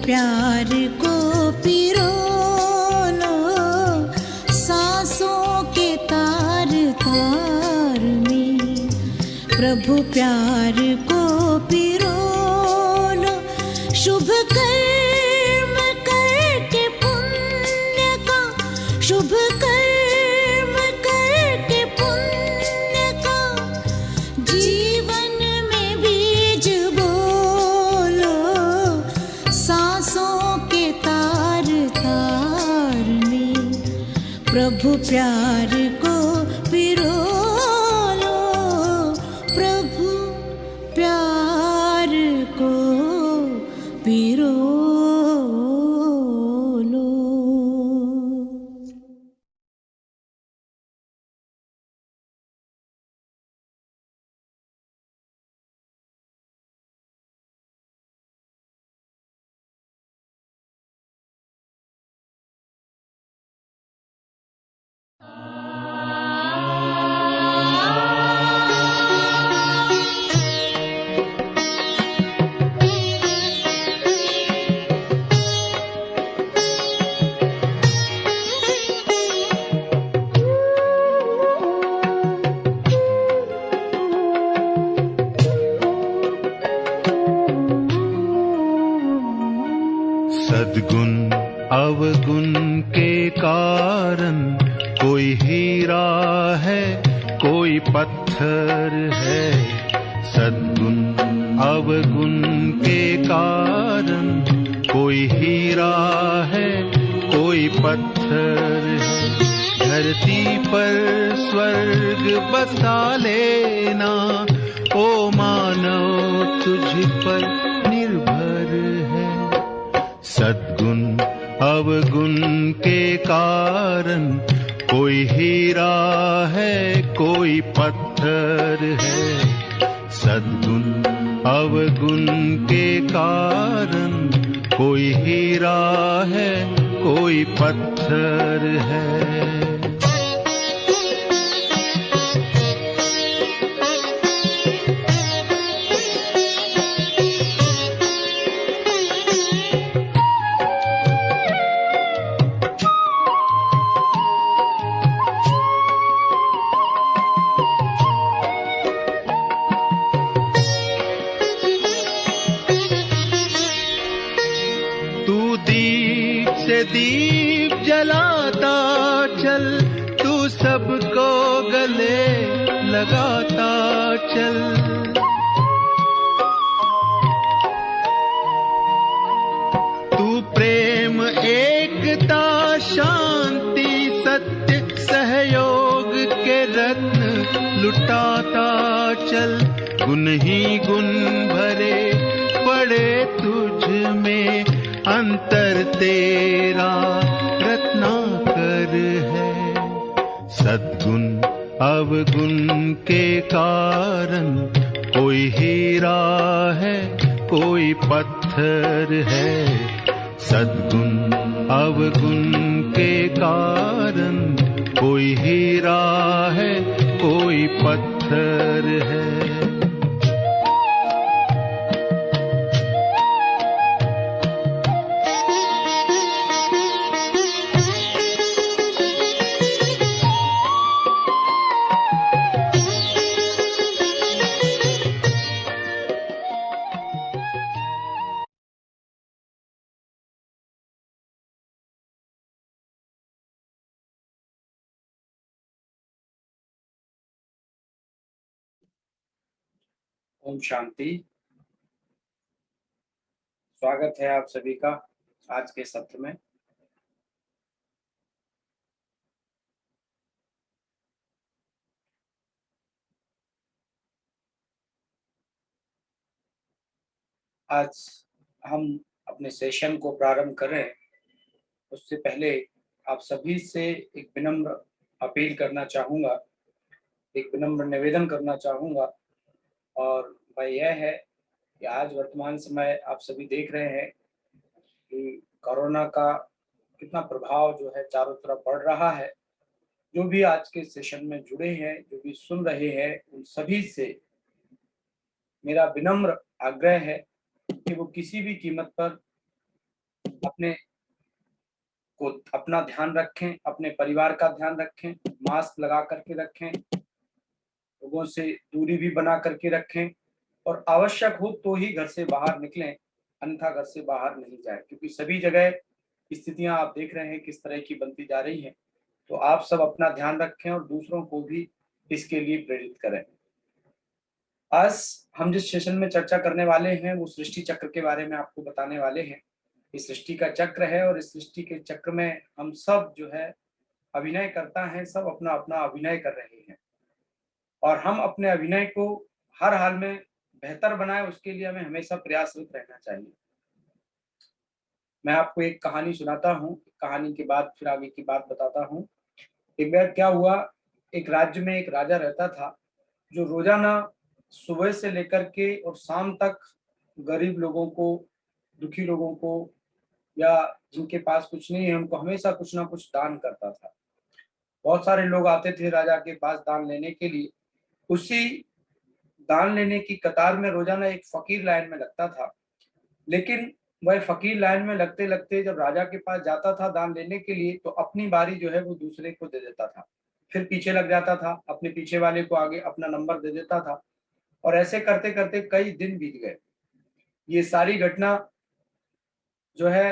प्यार को पिरो लो सांसों के तार तार में। प्रभु प्यार को पिरो लो शुभ कर्म करके पुण्य का, शुभ कर्म करके पुण्य का जीवन में बीज बोलो सांसों के तार तार में। प्रभु प्यार को पिरो लो, प्रभु प्यार को पिरो लो। सद्गुण अवगुण के कारण कोई हीरा है कोई पत्थर है। सद्गुण अवगुण के कारण कोई हीरा है कोई पत्थर है। धरती पर स्वर्ग बसा लेना ओ मानव तुझ पर निर्भर है। सद्गुण अवगुण के कारण कोई हीरा है कोई पत्थर है। सद्गुण अवगुण के कारण कोई हीरा है कोई पत्थर है। दीप जलाता चल तू सबको गले लगाता चल। तू प्रेम एकता शांति सत्य सहयोग के रत्न लुटाता चल। गुण ही गुण भरे पड़े तुझ में अंतर तेरा रत्नाकर है। सद्गुण अवगुण के कारण कोई हीरा है कोई पत्थर है। सद्गुण अवगुण के कारण कोई हीरा है कोई पत्थर है। ओम शांति। स्वागत है आप सभी का आज के सत्र में। आज हम अपने सेशन को प्रारंभ करें उससे पहले आप सभी से एक विनम्र अपील करना चाहूँगा, एक विनम्र निवेदन करना चाहूँगा। और वह यह है कि आज वर्तमान समय आप सभी देख रहे हैं कि कोरोना का कितना प्रभाव जो है चारों तरफ बढ़ रहा है। जो भी आज के सेशन में जुड़े हैं, जो भी सुन रहे हैं, उन सभी से मेरा विनम्र आग्रह है कि वो किसी भी कीमत पर अपने को अपना ध्यान रखें, अपने परिवार का ध्यान रखें, मास्क लगा करके रखें, लोगों से दूरी भी बना करके रखें और आवश्यक हो तो ही घर से बाहर निकलें, अन्यथा घर से बाहर नहीं जाए, क्योंकि सभी जगह स्थितियां आप देख रहे हैं किस तरह की बनती जा रही हैं। तो आप सब अपना ध्यान रखें और दूसरों को भी इसके लिए प्रेरित करें। आज हम जिस सेशन में चर्चा करने वाले हैं वो सृष्टि चक्र के बारे में आपको बताने वाले हैं। इस सृष्टि का चक्र है और इस सृष्टि के चक्र में हम सब जो है अभिनय करता है, सब अपना अपना अभिनय कर रहे हैं और हम अपने अभिनय को हर हाल में बेहतर बनाए, उसके लिए हमें हमेशा प्रयासरत रहना चाहिए। मैं आपको एक कहानी सुनाता हूँ, कहानी के बाद फिर आगे की बात बताता हूँ। एक बार क्या हुआ, एक राज्य में एक राजा रहता था जो रोजाना सुबह से लेकर के और शाम तक गरीब लोगों को, दुखी लोगों को या जिनके पास कुछ नहीं है उनको हमेशा कुछ ना कुछ दान करता था। बहुत सारे लोग आते थे राजा के पास दान लेने के लिए। उसी दान लेने की कतार में रोजाना एक फकीर लाइन में लगता था, लेकिन वह फकीर लाइन में लगते लगते जब राजा के पास जाता था दान लेने के लिए तो अपनी बारी जो है वो दूसरे को दे देता था, फिर पीछे लग जाता था, अपने पीछे वाले को आगे अपना नंबर दे देता था और ऐसे करते करते कई दिन बीत गए। ये सारी घटना जो है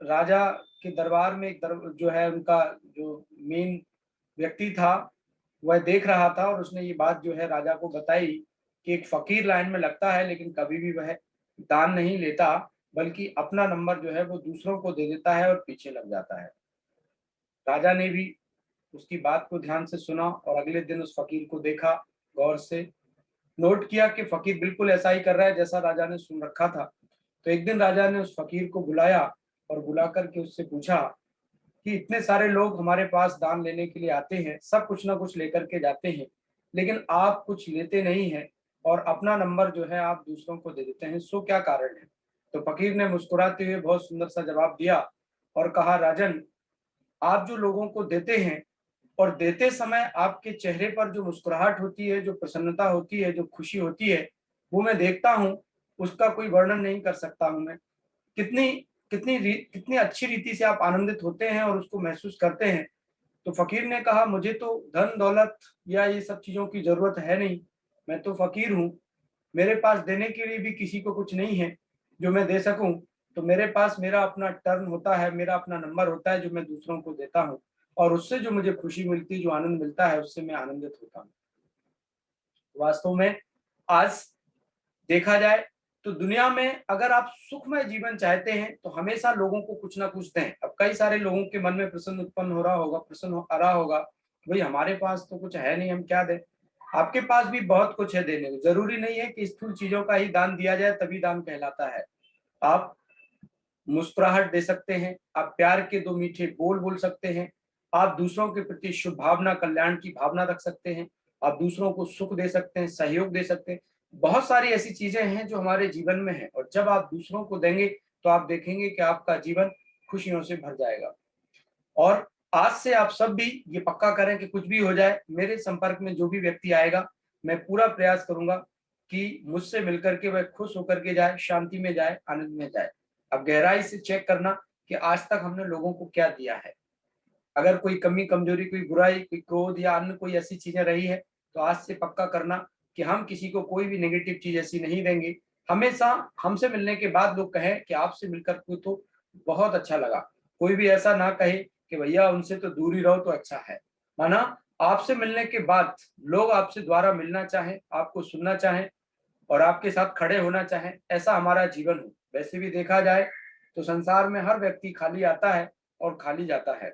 राजा के दरबार में जो है उनका जो मेन व्यक्ति था वह देख रहा था और उसने ये बात जो है राजा को बताई कि एक फकीर लाइन में लगता है लेकिन कभी भी वह दान नहीं लेता, बल्कि अपना नंबर जो है वो दूसरों को दे देता है और पीछे लग जाता है। राजा ने भी उसकी बात को ध्यान से सुना और अगले दिन उस फकीर को देखा, गौर से नोट किया कि फकीर बिल्कुल ऐसा ही कर रहा है जैसा राजा ने सुन रखा था। तो एक दिन राजा ने उस फकीर को बुलाया और बुला करके उससे पूछा कि इतने सारे लोग हमारे पास दान लेने के लिए आते हैं, सब कुछ ना कुछ लेकर के जाते हैं, लेकिन आप कुछ लेते नहीं हैं और अपना नंबर जो है आप दूसरों को दे देते हैं, सो क्या कारण है? तो फकीर ने मुस्कुराते हुए बहुत सुंदर सा जवाब दिया और कहा, राजन, आप जो लोगों को देते हैं और देते समय आपके चेहरे पर जो मुस्कुराहट होती है, जो प्रसन्नता होती है, जो खुशी होती है, वो मैं देखता हूँ, उसका कोई वर्णन नहीं कर सकता हूँ मैं। कितनी कितनी अच्छी रीति से आप आनंदित होते हैं और उसको महसूस करते हैं। तो फकीर ने कहा, मुझे तो धन दौलत या ये सब चीजों की जरूरत है नहीं, मैं तो फकीर हूँ, मेरे पास देने के लिए भी किसी को कुछ नहीं है जो मैं दे सकूं। तो मेरे पास मेरा अपना टर्न होता है, मेरा अपना नंबर होता है जो मैं दूसरों को देता हूँ और उससे जो मुझे खुशी मिलती है, जो आनंद मिलता है, उससे मैं आनंदित होता हूँ। वास्तव में आज देखा जाए तो दुनिया में अगर आप सुखमय जीवन चाहते हैं तो हमेशा लोगों को कुछ ना कुछ दें। अब कई सारे लोगों के मन में प्रश्न उत्पन्न हो रहा होगा, आ रहा होगा, भाई हमारे पास तो कुछ है नहीं, हम क्या दें? आपके पास भी बहुत कुछ है देने को। जरूरी नहीं है कि स्थूल चीजों का ही दान दिया जाए तभी दान कहलाता है। आप मुस्कुराहट दे सकते हैं, आप प्यार के दो मीठे बोल बोल सकते हैं, आप दूसरों के प्रति शुभ भावना, कल्याण की भावना रख सकते हैं, आप दूसरों को सुख दे सकते हैं, सहयोग दे सकते हैं। बहुत सारी ऐसी चीजें हैं जो हमारे जीवन में है और जब आप दूसरों को देंगे तो आप देखेंगे कि आपका जीवन खुशियों से भर जाएगा। और आज से आप सब भी ये पक्का करें कि कुछ भी हो जाए, मेरे संपर्क में जो भी व्यक्ति आएगा, मैं पूरा प्रयास करूंगा कि मुझसे मिलकर के वह खुश होकर के जाए, शांति में जाए, आनंद में जाए। अब गहराई से चेक करना कि आज तक हमने लोगों को क्या दिया है। अगर कोई कमी, कमजोरी, कोई बुराई, कोई क्रोध या अन्य कोई ऐसी चीजें रही है तो आज से पक्का करना कि हम किसी को कोई भी नेगेटिव चीज ऐसी नहीं देंगे। हमेशा हमसे मिलने के बाद लोग कहें कि आपसे मिलकर को तो बहुत अच्छा लगा। कोई भी ऐसा ना कहे कि भैया उनसे तो दूर ही रहो तो अच्छा है। माना आपसे मिलने के बाद लोग आपसे दोबारा मिलना चाहें, आपको सुनना चाहें और आपके साथ खड़े होना चाहें, ऐसा हमारा जीवन हो। वैसे भी देखा जाए तो संसार में हर व्यक्ति खाली आता है और खाली जाता है,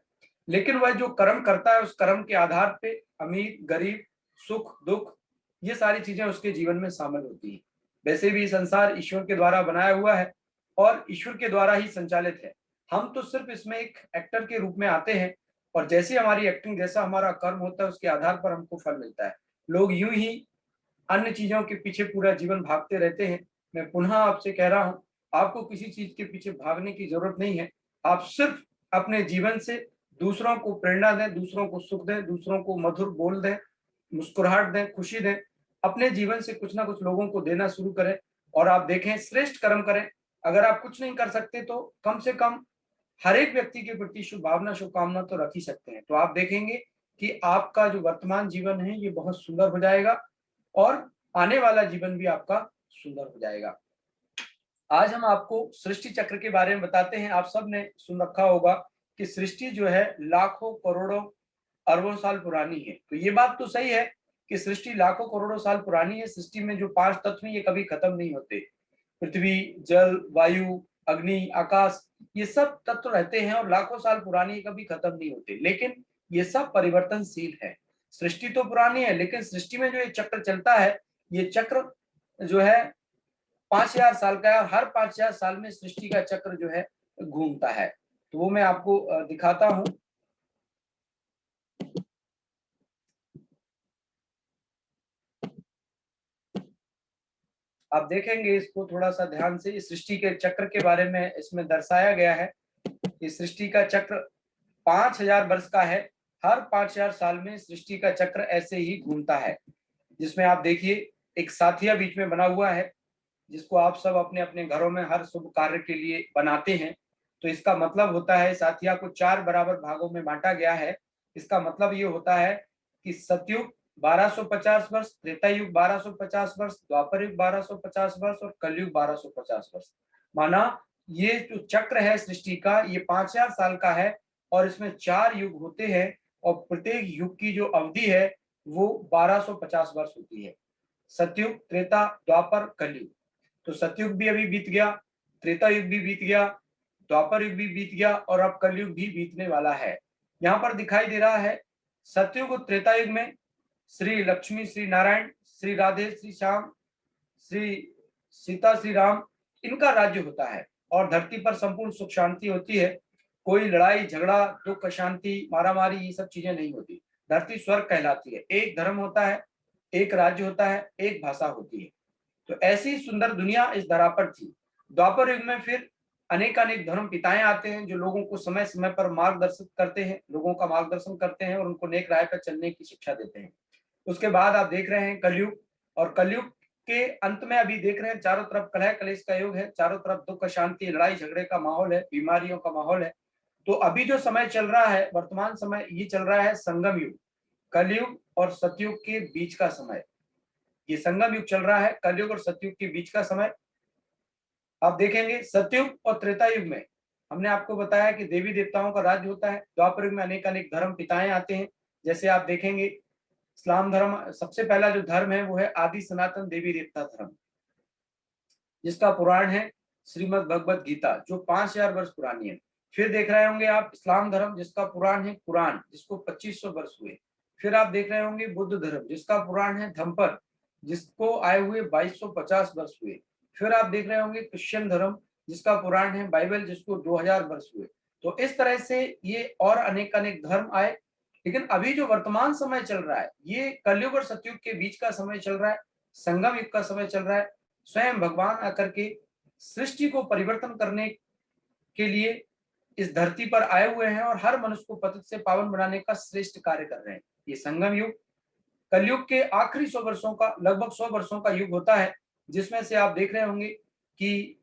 लेकिन वह जो कर्म करता है उस कर्म के आधार पे अमीर गरीब, सुख दुख, ये सारी चीजें उसके जीवन में शामिल होती हैं। वैसे भी संसार ईश्वर के द्वारा बनाया हुआ है और ईश्वर के द्वारा ही संचालित है। हम तो सिर्फ इसमें एक एक्टर के रूप में आते हैं और जैसी हमारी एक्टिंग, जैसा हमारा कर्म होता है, उसके आधार पर हमको फल मिलता है। लोग यूं ही अन्य चीजों के पीछे पूरा जीवन भागते रहते हैं। मैं पुनः आपसे कह रहा हूं, आपको किसी चीज के पीछे भागने की जरूरत नहीं है। आप सिर्फ अपने जीवन से दूसरों को प्रेरणा दें, दूसरों को सुख दें, दूसरों को मधुर बोल दें, मुस्कुराहट दें, खुशी दें। अपने जीवन से कुछ ना कुछ लोगों को देना शुरू करें और आप देखें, श्रेष्ठ कर्म करें। अगर आप कुछ नहीं कर सकते तो कम से कम हर एक व्यक्ति के प्रति शुभ भावना शुभकामना तो रख ही सकते हैं। तो आप देखेंगे कि आपका जो वर्तमान जीवन है ये बहुत सुंदर हो जाएगा और आने वाला जीवन भी आपका सुंदर हो जाएगा। आज हम आपको सृष्टि चक्र के बारे में बताते हैं। आप सब ने सुन रखा होगा कि सृष्टि जो है लाखों करोड़ों अरबों साल पुरानी है। तो ये बात तो सही है कि सृष्टि लाखों करोड़ों साल पुरानी है। सृष्टि में जो 5 तत्व हैं ये कभी खत्म नहीं होते। पृथ्वी, जल, वायु, अग्नि, आकाश, ये सब तत्व रहते हैं और लाखों साल पुरानी कभी खत्म नहीं होते, लेकिन ये सब परिवर्तनशील है। सृष्टि तो पुरानी है लेकिन सृष्टि में जो ये चक्र चलता है, ये चक्र जो है 5000 साल का है और हर 5000 साल में सृष्टि का चक्र जो है घूमता है। तो वो मैं आपको दिखाता हूं। आप देखेंगे इसको थोड़ा सा ध्यान से, इस सृष्टि के चक्र के बारे में इसमें दर्शाया गया है। इस सृष्टि का चक्र 5000 वर्ष का है। हर 5000 साल में सृष्टि का चक्र ऐसे ही घूमता है, जिसमें आप देखिए एक साथिया बीच में बना हुआ है, जिसको आप सब अपने अपने घरों में हर शुभ कार्य के लिए बनाते हैं। तो इसका मतलब होता है साथिया को 4 बराबर भागों में बांटा गया है। इसका मतलब ये होता है कि सतयुग 1250 वर्ष, त्रेता युग 1250 वर्ष, द्वापर युग 1250 वर्ष और कलयुग 1250 वर्ष। माना ये जो चक्र है सृष्टि का ये 5000 साल का है और इसमें 4 युग होते हैं और प्रत्येक युग की जो अवधि है वो 1250 वर्ष होती है। सतयुग, त्रेता, द्वापर, कलयुग। तो सतयुग भी अभी बीत गया, त्रेता युग भी बीत गया, द्वापर युग भी बीत गया और अब कलयुग भी बीतने वाला है। यहाँ पर दिखाई दे रहा है सतयुग और त्रेता युग में श्री लक्ष्मी, श्री नारायण, श्री राधे, श्री श्याम, श्री सीता, श्री राम, इनका राज्य होता है और धरती पर संपूर्ण सुख शांति होती है। कोई लड़ाई झगड़ा, दुख, अशांति, मारामारी ये सब चीजें नहीं होती। धरती स्वर्ग कहलाती है। एक धर्म होता है, एक राज्य होता है, एक भाषा होती है। तो ऐसी सुंदर दुनिया इस धरा पर थी। द्वापर युग में फिर अनेक धर्म पिताएं आते हैं जो लोगों को समय समय पर मार्गदर्शित करते हैं, लोगों का मार्गदर्शन करते हैं और उनको नेक राह पर चलने की शिक्षा देते हैं। उसके बाद आप देख रहे हैं कलयुग, और कलयुग के अंत में अभी देख रहे हैं चारों तरफ कलह कलेश का युग है, चारों तरफ दुख, अशांति, लड़ाई झगड़े का माहौल है, बीमारियों का माहौल है। तो अभी जो समय चल रहा है, वर्तमान समय, ये चल रहा है संगम युग, कलयुग और सतयुग के बीच का समय। ये संगम युग चल रहा है, कलयुग और सतयुग के बीच का समय। आप देखेंगे सतयुग और त्रेता युग में हमने आपको बताया कि देवी देवताओं का राज्य होता है। द्वापर युग में अनेक धर्म पिताएं आते हैं। जैसे आप देखेंगे इस्लाम धर्म, सबसे पहला जो धर्म है वो है आदि सनातन देवी देवता धर्म, जिसका पुराण है श्रीमद् भगवत गीता, जो 5000 वर्ष पुरानी है। फिर देख रहे होंगे आप इस्लाम धर्म, जिसका पुराण है कुरान, जिसको 2500 वर्ष हुए। फिर आप देख रहे होंगे बुद्ध धर्म, जिसका पुराण है धम्पर, जिसको आए हुए 2250 वर्ष हुए। फिर आप देख रहे होंगे क्रिश्चियन धर्म, जिसका पुराण है बाइबल, जिसको 2000 वर्ष हुए। तो इस तरह से ये और अनेक धर्म आए। लेकिन अभी जो वर्तमान समय चल रहा है ये कलयुग और सतयुग के बीच का समय चल रहा है, संगम युग का समय चल रहा है। स्वयं भगवान आकर के सृष्टि को परिवर्तन करने के लिए इस धरती पर आए हुए हैं और हर मनुष्य को पतित से पावन बनाने का श्रेष्ठ कार्य कर रहे हैं। ये संगम युग कलयुग के आखिरी 100 वर्षों का, लगभग 100 वर्षों का युग होता है, जिसमें से आप देख रहे होंगे कि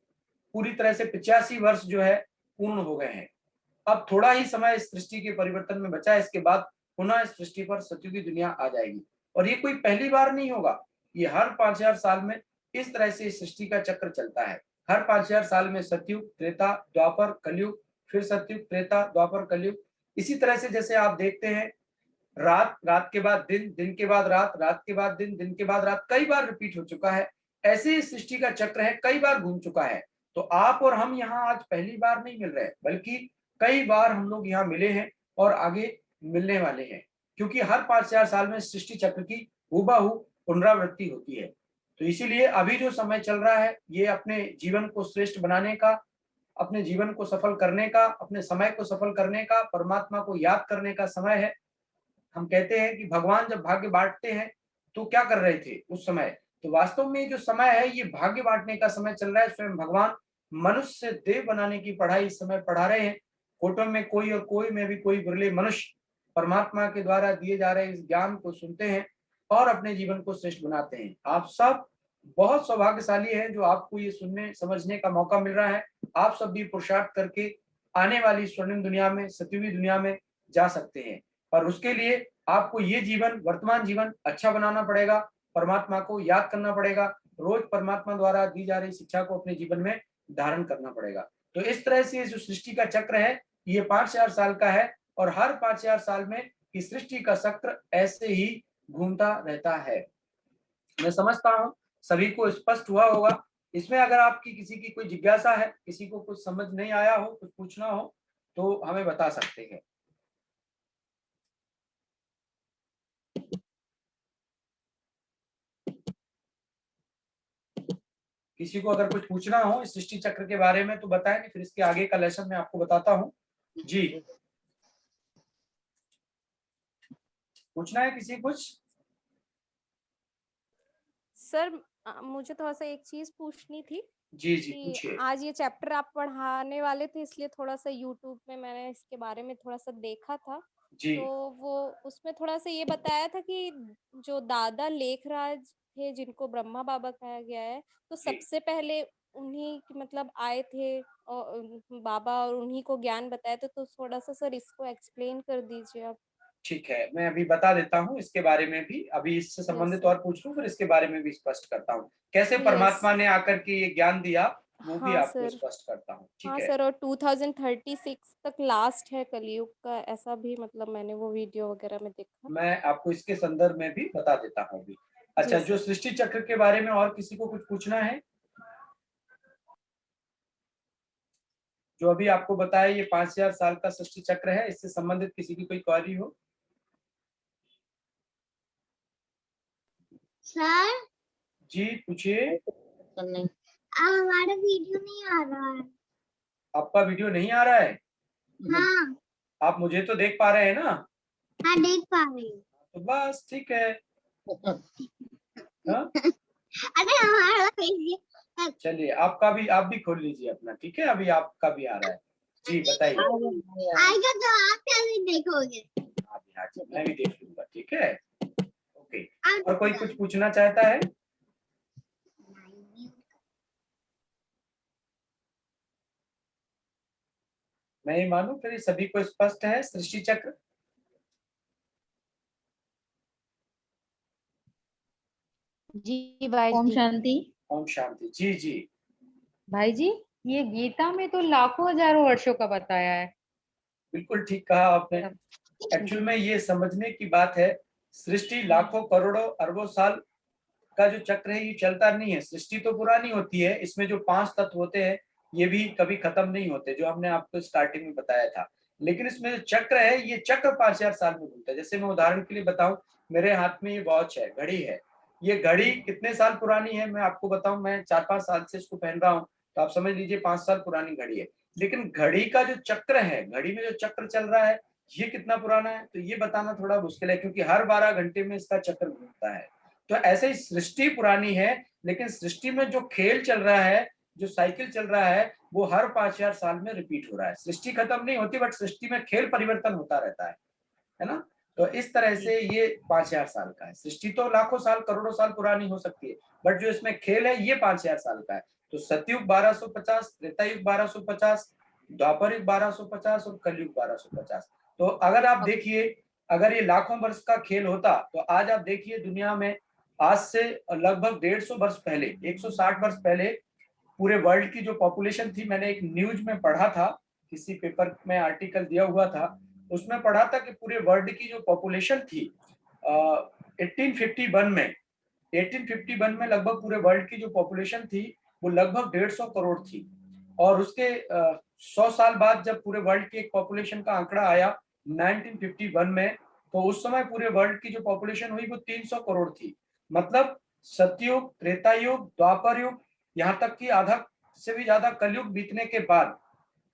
पूरी तरह से 85 वर्ष जो है पूर्ण हो गए हैं। अब थोड़ा ही समय इस सृष्टि के परिवर्तन में बचा है, इसके बाद पुनः इस सृष्टि पर सतयुगी दुनिया आ जाएगी। और ये कोई पहली बार नहीं होगा, ये हर 5000 साल में इस तरह से सृष्टि का चक्र चलता है। हर 5000 साल में सतयुग, त्रेता, द्वापर, कलयुग, फिर सतयुग, त्रेता, द्वापर, कलयुग। इसी तरह से जैसे आप देखते हैं रात, रात के बाद दिन, दिन के बाद रात, रात के बाद दिन, दिन के बाद रात, कई बार रिपीट हो चुका है। ऐसे ही सृष्टि का चक्र है, कई बार घूम चुका है। तो आप और हम यहाँ आज पहली बार नहीं मिल रहे, बल्कि कई बार हम लोग यहाँ मिले हैं और आगे मिलने वाले हैं, क्योंकि हर 5000 साल में सृष्टि चक्र की हूबहू पुनरावृत्ति होती है। तो इसीलिए अभी जो समय चल रहा है ये अपने जीवन को श्रेष्ठ बनाने का, अपने जीवन को सफल करने का, अपने समय को सफल करने का, परमात्मा को याद करने का समय है। हम कहते हैं कि भगवान जब भाग्य बांटते हैं तो क्या कर रहे थे उस समय, तो वास्तव में जो समय है ये भाग्य बांटने का समय चल रहा है। स्वयं भगवान मनुष्य से देव बनाने की पढ़ाई इस समय पढ़ा रहे हैं। कुटुंब में कोई और कोई में भी कोई विरले मनुष्य परमात्मा के द्वारा दिए जा रहे इस ज्ञान को सुनते हैं और अपने जीवन को श्रेष्ठ बनाते हैं। आप सब बहुत सौभाग्यशाली हैं जो आपको ये सुनने समझने का मौका मिल रहा है। आप सब भी पुरुषार्थ करके आने वाली स्वर्णिम दुनिया में, सतयुगी दुनिया में जा सकते हैं। पर उसके लिए आपको ये जीवन, वर्तमान जीवन अच्छा बनाना पड़ेगा, परमात्मा को याद करना पड़ेगा, रोज परमात्मा द्वारा दी जा रही शिक्षा को अपने जीवन में धारण करना पड़ेगा। तो इस तरह से जो सृष्टि का चक्र है ये 5000 साल का है, और हर 5000 साल में इस सृष्टि का चक्र ऐसे ही घूमता रहता है। मैं समझता हूँ सभी को स्पष्ट हुआ होगा। इसमें अगर आपकी किसी की कोई जिज्ञासा है, किसी को कुछ समझ नहीं आया हो, कुछ पूछना हो, तो हमें बता सकते हैं। किसी को अगर कुछ पूछना हो इस सृष्टि चक्र के बारे में तो बताएं, फिर इसके आगे का लेसन मैं आपको बताता हूँ। जी, पूछना है किसी कुछ? सर मुझे थोड़ा सा एक चीज पूछनी थी जी जी कि पूछिए। आज ये चैप्टर आप पढ़ाने वाले थे, इसलिए थोड़ा सा यूट्यूब में मैंने इसके बारे में थोड़ा सा देखा था। जी तो वो उसमें थोड़ा सा ये बताया था कि जो दादा लेखराज थे जिनको ब्रह्मा बाबा कहा गया है, तो जी सबसे पहले उन्हीं मतलब आए थे और बाबा, और उन्हीं को ज्ञान बताया था। तो थोड़ा सा सर इसको एक्सप्लेन कर दीजिए आप। ठीक है, मैं अभी बता देता हूँ इसके बारे में भी। अभी इससे यस संबंधित सर। और पूछ लूँ, फिर इसके बारे में भी स्पष्ट करता हूँ। कैसे यस। परमात्मा ने आकर के ये ज्ञान दिया वो भी हाँ आपको सर। स्पष्ट करता हूँ। ठीक हाँ है, सर, और 2036 तक लास्ट है कलयुग का, ऐसा भी मतलब मैंने वो वीडियो वगैरह में देखा। मैं आपको इसके संदर्भ में भी बता देता हूँ अभी। अच्छा, जी जो सर। सृष्टि चक्र के बारे में और किसी को कुछ पूछना है? जो अभी आपको बताया ये 5000 साल का सृष्टि चक्र है, इससे संबंधित किसी की कोई क्वेरी हो? सर जी पूछिए। नहीं, हमारा वीडियो नहीं आ रहा है। आपका वीडियो नहीं आ रहा है? हाँ आप मुझे तो देख पा रहे हैं ना? हाँ देख पा रही हूँ। तो बस ठीक है। हाँ? अरे हमारा वीडियो चलिए, आप भी खोल लीजिए अपना। ठीक है, अभी आपका भी आ रहा है। जी बताइए। आएगा तो आप कैसे देखोगे? अभी हाँ जी, मैं भी देख लूंगा। ठीक है, ओके। आप और कोई कुछ पूछना चाहता है? मैं ये मानूं फिर ये सभी को स्पष्ट है सृष्टि चक्र? जी भाई ओम जी। शांति। ओम शांति। जी जी भाई जी, ये गीता में तो लाखों हजारों वर्षों का बताया है। बिल्कुल ठीक कहा आपने। एक्चुअल में ये समझने की बात है, सृष्टि लाखों करोड़ों अरबों साल का जो चक्र है ये चलता नहीं है। सृष्टि तो पुरानी होती है, इसमें जो 5 तत्व होते हैं ये भी कभी खत्म नहीं होते, जो हमने आपको स्टार्टिंग में बताया था। लेकिन इसमें जो चक्र है ये चक्र 5000 साल में घूमता है। जैसे मैं उदाहरण के लिए बताऊं, मेरे हाथ में ये वॉच है, घड़ी है। ये घड़ी कितने साल पुरानी है मैं आपको बताऊं, मैं 4-5 साल से इसको पहन रहा हूँ, तो आप समझ लीजिए 5 साल पुरानी घड़ी है। लेकिन घड़ी का जो चक्र है, घड़ी में जो चक्र चल रहा है ये कितना पुराना है, तो ये बताना थोड़ा मुश्किल है, क्योंकि हर 12 घंटे में इसका चक्र घूमता है। तो ऐसे ही सृष्टि पुरानी है, लेकिन सृष्टि में जो खेल चल रहा है, जो साइकिल चल रहा है, वो हर 5000 साल में रिपीट हो रहा है। सृष्टि खत्म नहीं होती, बट सृष्टि में खेल परिवर्तन होता रहता है ना? तो इस तरह से ये 5000 साल का है। सृष्टि तो लाखों साल करोड़ों साल पुरानी हो सकती है, बट जो इसमें खेल है ये 5000 साल का है। तो सतयुग 1250, त्रेतायुग 1250, द्वापर युग 1250 और कलयुग 1250। तो अगर आप देखिए, अगर ये लाखों वर्ष का खेल होता तो आज आप देखिए दुनिया में आज से लगभग 150 वर्ष पहले, 160 वर्ष पहले पूरे वर्ल्ड की जो पॉपुलेशन थी, मैंने एक न्यूज में पढ़ा था, किसी पेपर में आर्टिकल दिया हुआ था, उसमें पढ़ा था कि पूरे वर्ल्ड की जो पॉपुलेशन थी 1851 में 1851 में लगभग पूरे वर्ल्ड की जो पॉपुलेशन थी वो लगभग 150 करोड़ थी। और उसके 100 साल बाद जब पूरे वर्ल्ड की एक पॉपुलेशन का आंकड़ा आया 1951 में, तो उस समय पूरे वर्ल्ड की जो पॉपुलेशन हुई वो 300 करोड़ थी। मतलब सतयुग, त्रेता युग, द्वापर युग, यहाँ तक कि आधा से भी ज्यादा कलयुग बीतने के बाद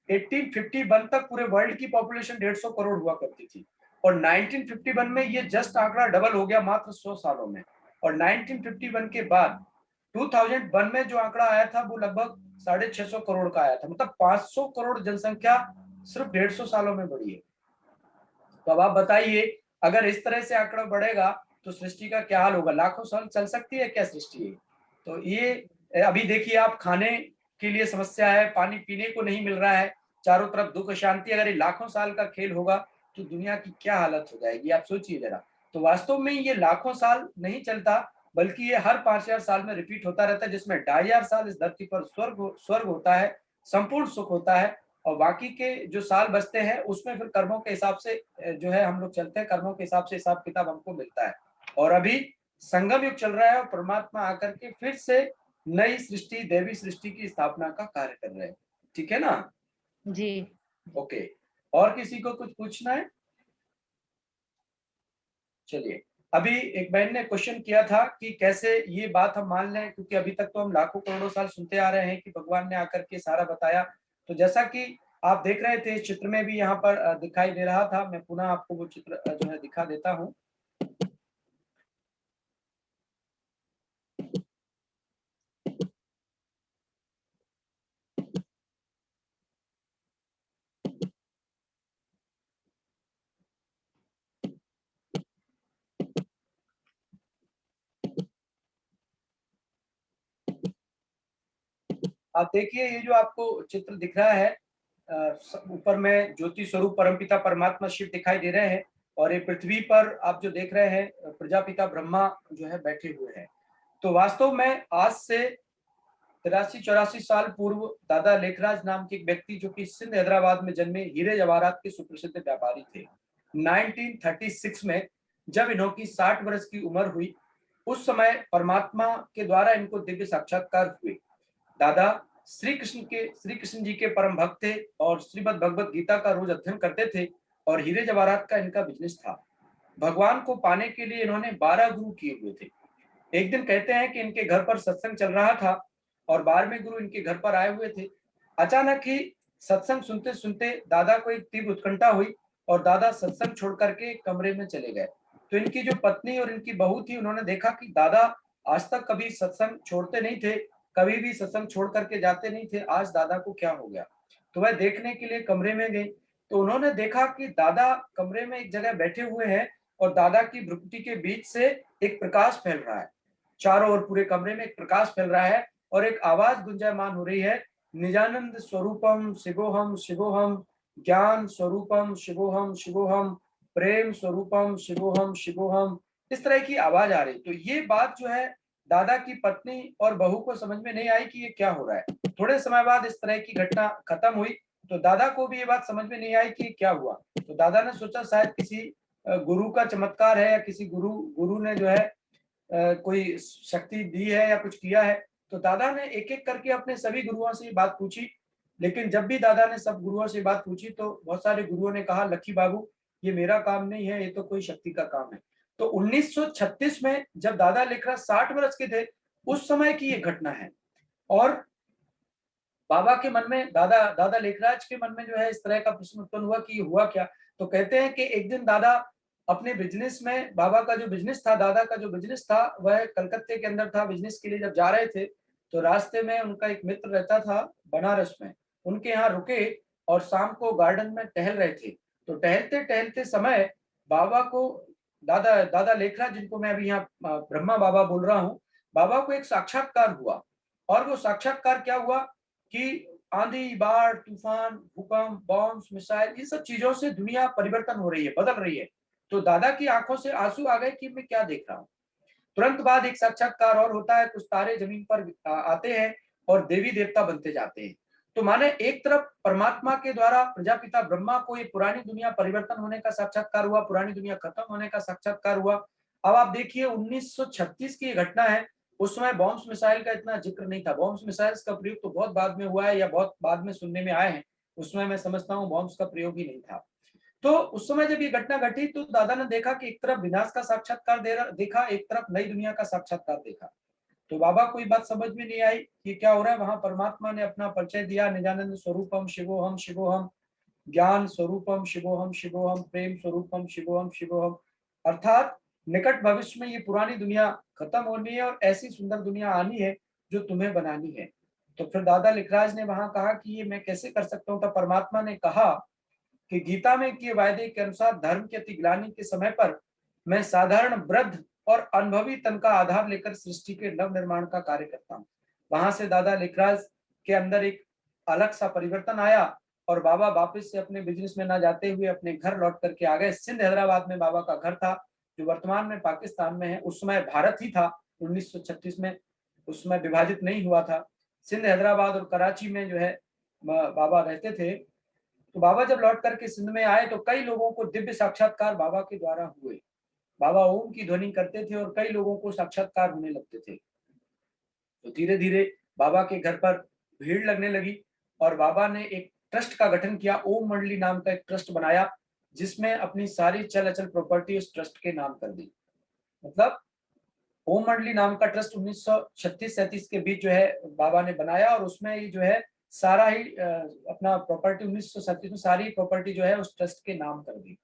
1851 तक पूरे वर्ल्ड की पॉपुलेशन 150 करोड़ हुआ करती थी। और 1951 में ये जस्ट आंकड़ा डबल हो गया मात्र 100 सालों में। और 1951 के बाद 2001 में जो आंकड़ा आया था वो लगभग 650 करोड़ का आया था। मतलब 500 करोड़ जनसंख्या सिर्फ 150 सालों में बढ़ी है। तो अब आप बताइए, अगर इस तरह से आंकड़ा बढ़ेगा तो सृष्टि का क्या हाल होगा? लाखों साल चल सकती है क्या सृष्टि? तो ये अभी देखिए आप, खाने के लिए समस्या है, पानी पीने को नहीं मिल रहा है, चारों तरफ दुख शांति। अगर ये लाखों साल का खेल होगा तो दुनिया की क्या हालत हो जाएगी, आप सोचिए जरा। तो वास्तव में ये लाखों साल नहीं चलता, बल्कि ये हर 5000 साल में रिपीट होता रहता है, जिसमें 2500 साल इस धरती पर स्वर्ग होता है, संपूर्ण सुख होता है, और बाकी के जो साल बचते हैं उसमें फिर कर्मों के हिसाब से जो है हम लोग चलते हैं, कर्मों के हिसाब से हिसाब किताब हमको मिलता है। और अभी संगम युग चल रहा है और परमात्मा आकर के फिर से नई सृष्टि, दैवी सृष्टि की स्थापना का कार्य कर रहे हैं। ठीक है ना? जी। ओके, और किसी को कुछ पूछना है? चलिए, अभी एक बहन ने क्वेश्चन किया था कि कैसे ये बात हम मान लें, क्योंकि अभी तक तो हम लाखों करोड़ों साल सुनते आ रहे हैं कि भगवान ने आकर के सारा बताया। तो जैसा कि आप देख रहे थे, इस चित्र में भी यहाँ पर दिखाई दे रहा था, मैं पुनः आपको वो चित्र जो है दिखा देता हूँ। आप देखिए, ये जो आपको चित्र दिख रहा है, ऊपर में ज्योति स्वरूप परमपिता परमात्मा शिव दिखाई दे रहे हैं, और ये पृथ्वी पर आप जो देख रहे हैं प्रजापिता ब्रह्मा जो है बैठे हुए हैं। तो वास्तव में आज से 83-84 साल पूर्व दादा लेखराज नाम के एक व्यक्ति, जो कि सिंध हैदराबाद में जन्मे, हीरे जवाहरात के सुप्रसिद्ध व्यापारी थे। 1936 में जब इन्हों की 60 वर्ष की उम्र हुई, उस समय परमात्मा के द्वारा इनको दिव्य साक्षात्कार हुए। दादा श्री कृष्ण जी के परम भक्त थे और श्रीमद् भगवत गीता का रोज अध्ययन करते थे, और हीरे जवाहरात का इनका बिजनेस था। भगवान को पाने के लिए इन्होंने 12 गुरु किए हुए थे। एक दिन कहते हैं कि इनके घर पर सत्संग चल रहा था और 12वें गुरु इनके घर पर आए हुए थे। अचानक ही सत्संग सुनते सुनते दादा को एक तीव्र उत्कंठा हुई और दादा सत्संग छोड़ करके कमरे में चले गए। तो इनकी जो पत्नी और इनकी बहू थी, उन्होंने देखा कि दादा आज तक कभी सत्संग छोड़ते नहीं थे, कभी भी सत्संग छोड़ करके जाते नहीं थे, आज दादा को क्या हो गया। तो वह देखने के लिए कमरे में गई, तो उन्होंने देखा कि दादा कमरे में एक जगह बैठे हुए हैं और दादा की भ्रुकुटी के बीच से एक प्रकाश फैल रहा है। चारों ओर पूरे कमरे में एक प्रकाश फैल रहा है और एक आवाज गुंजायमान हो रही है, निजानंद स्वरूपम शिवोहम शिवोहम, ज्ञान स्वरूपम शिवोहम शिवोहम, प्रेम स्वरूपम शिवोहम शिवोहम। इस तरह की आवाज आ रही। तो ये बात जो है दादा की पत्नी और बहू को समझ में नहीं आई कि ये क्या हो रहा है। थोड़े समय बाद इस तरह की घटना खत्म हुई, तो दादा को भी ये बात समझ में नहीं आई कि ये क्या हुआ। तो दादा ने सोचा शायद किसी गुरु का चमत्कार है, या किसी गुरु ने जो है कोई शक्ति दी है या कुछ किया है। तो दादा ने एक एक करके अपने सभी गुरुओं से ये बात पूछी, लेकिन जब भी दादा ने सब गुरुओं से बात पूछी तो बहुत सारे गुरुओं ने कहा, लक्की बाबू ये मेरा काम नहीं है, ये तो कोई शक्ति का काम है। तो 1936 में जब दादा लेखराज 60 वर्ष के थे, उस समय की ये घटना है। और बाबा के मन में, दादा लेखराज के मन में जो है इस तरह का प्रश्न उत्पन्न हुआ कि ये हुआ क्या। तो कहते हैं कि एक दिन दादा अपने बिजनेस में, बाबा का जो बिजनेस था, दादा का जो बिजनेस था, वह कलकत्ते के अंदर था। बिजनेस के लिए जब जा रहे थे तो रास्ते में उनका एक मित्र रहता था बनारस में, उनके यहाँ रुके और शाम को गार्डन में टहल रहे थे। तो टहलते टहलते समय बाबा को, दादा लेखराज जिनको मैं अभी यहाँ ब्रह्मा बाबा बोल रहा हूँ, बाबा को एक साक्षात्कार हुआ। और वो साक्षात्कार क्या हुआ कि आंधी, बाढ़, तूफान, भूकंप, बॉम्ब, मिसाइल, इन सब चीजों से दुनिया परिवर्तन हो रही है, बदल रही है। तो दादा की आंखों से आंसू आ गए कि मैं क्या देख रहा हूँ। तुरंत बाद एक साक्षात्कार और होता है, कुछ तारे जमीन पर आते हैं और देवी देवता बनते जाते हैं। तो माने एक तरफ परमात्मा के द्वारा प्रजापिता ब्रह्मा को ये पुरानी दुनिया परिवर्तन होने का साक्षात्कार हुआ, पुरानी दुनिया खत्म होने का साक्षात्कार हुआ। अब आप देखिए 1936 की घटना है, उस समय बॉम्ब्स मिसाइल का इतना जिक्र नहीं था। बॉम्ब्स मिसाइल्स का प्रयोग तो बहुत बाद में हुआ है, या बहुत बाद में सुनने में आए हैं। उस समय मैं समझता हूँ बॉम्ब्स का प्रयोग ही नहीं था। तो उस समय जब ये घटना घटी तो दादा ने देखा कि एक तरफ विनाश का साक्षात्कार देखा, एक तरफ नई दुनिया का साक्षात्कार देखा। तो बाबा को ये बात समझ में नहीं आई कि क्या हो रहा है। वहां परमात्मा ने अपना परिचय दिया, निजानंद स्वरूपम शिवोहम शिवोहम, ज्ञान स्वरूपम शिवोहम शिवोहम, प्रेम स्वरूपम शिवोहम शिवोहम। अर्थात निकट भविष्य में ये पुरानी दुनिया खत्म होनी है और ऐसी सुंदर दुनिया आनी है जो तुम्हें बनानी है। तो फिर दादा लिखराज ने वहां कहा कि ये मैं कैसे कर सकता हूँ। तो परमात्मा ने कहा कि गीता में किए वायदे के अनुसार धर्म के अतिग्लानि के समय पर मैं साधारण वृद्ध और अनुभवी तन का आधार लेकर सृष्टि के नव निर्माण का कार्य करता हूँ। वहां से दादा लेखराज के अंदर एक अलग सा परिवर्तन आया और बाबा वापस से अपने बिजनेस में ना जाते हुए अपने घर लौट करके आ गए। सिंध हैदराबाद में बाबा का घर था, जो वर्तमान में पाकिस्तान में है। उस समय भारत ही था 1936 में, उस समय विभाजित नहीं हुआ था। सिंध हैदराबाद और कराची में जो है बाबा रहते थे। तो बाबा जब लौट करके सिंध में आए तो कई लोगों को दिव्य साक्षात्कार बाबा के द्वारा हुए। बाबा ओम की ध्वनि करते थे और कई लोगों को साक्षात्कार होने लगते थे। तो धीरे धीरे बाबा के घर पर भीड़ लगने लगी और बाबा ने एक ट्रस्ट का गठन किया। ओम मंडली नाम का एक ट्रस्ट बनाया, जिसमें अपनी सारी चल अचल प्रॉपर्टी उस ट्रस्ट के नाम कर दी। मतलब ओम मंडली नाम का ट्रस्ट 1936-37 के बीच जो है बाबा ने बनाया और उसमें ये जो है सारा ही अपना प्रॉपर्टी 1937 में सारी प्रॉपर्टी जो है उस ट्रस्ट के नाम कर दी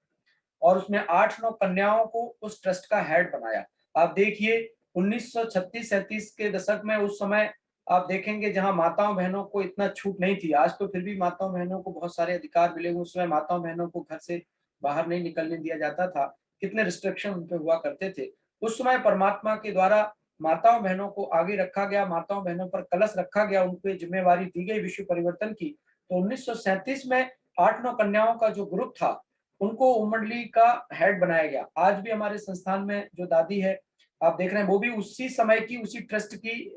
और उसमें 8-9 कन्याओं को उस ट्रस्ट का हेड बनाया। आप देखिए 1936-37 के दशक में उस समय आप देखेंगे जहां माताओं बहनों को इतना छूट नहीं थी। आज तो फिर भी माताओं बहनों को बहुत सारे अधिकार मिले हुए। उस समय माताओं बहनों को घर से बाहर नहीं निकलने दिया जाता था, कितने रिस्ट्रिक्शन उन पे हुआ करते थे। उस समय परमात्मा के द्वारा माताओं बहनों को आगे रखा गया, माताओं बहनों पर कलश रखा गया, उन पे जिम्मेवारी दी गई विश्व परिवर्तन की। तो 1937 में 8-9 कन्याओं का जो ग्रुप था उनको ओम मंडली का हेड बनाया गया। आज भी हमारे संस्थान में जो दादी है आप देख रहे हैं, वो भी उसी समय की, उसी ट्रस्ट की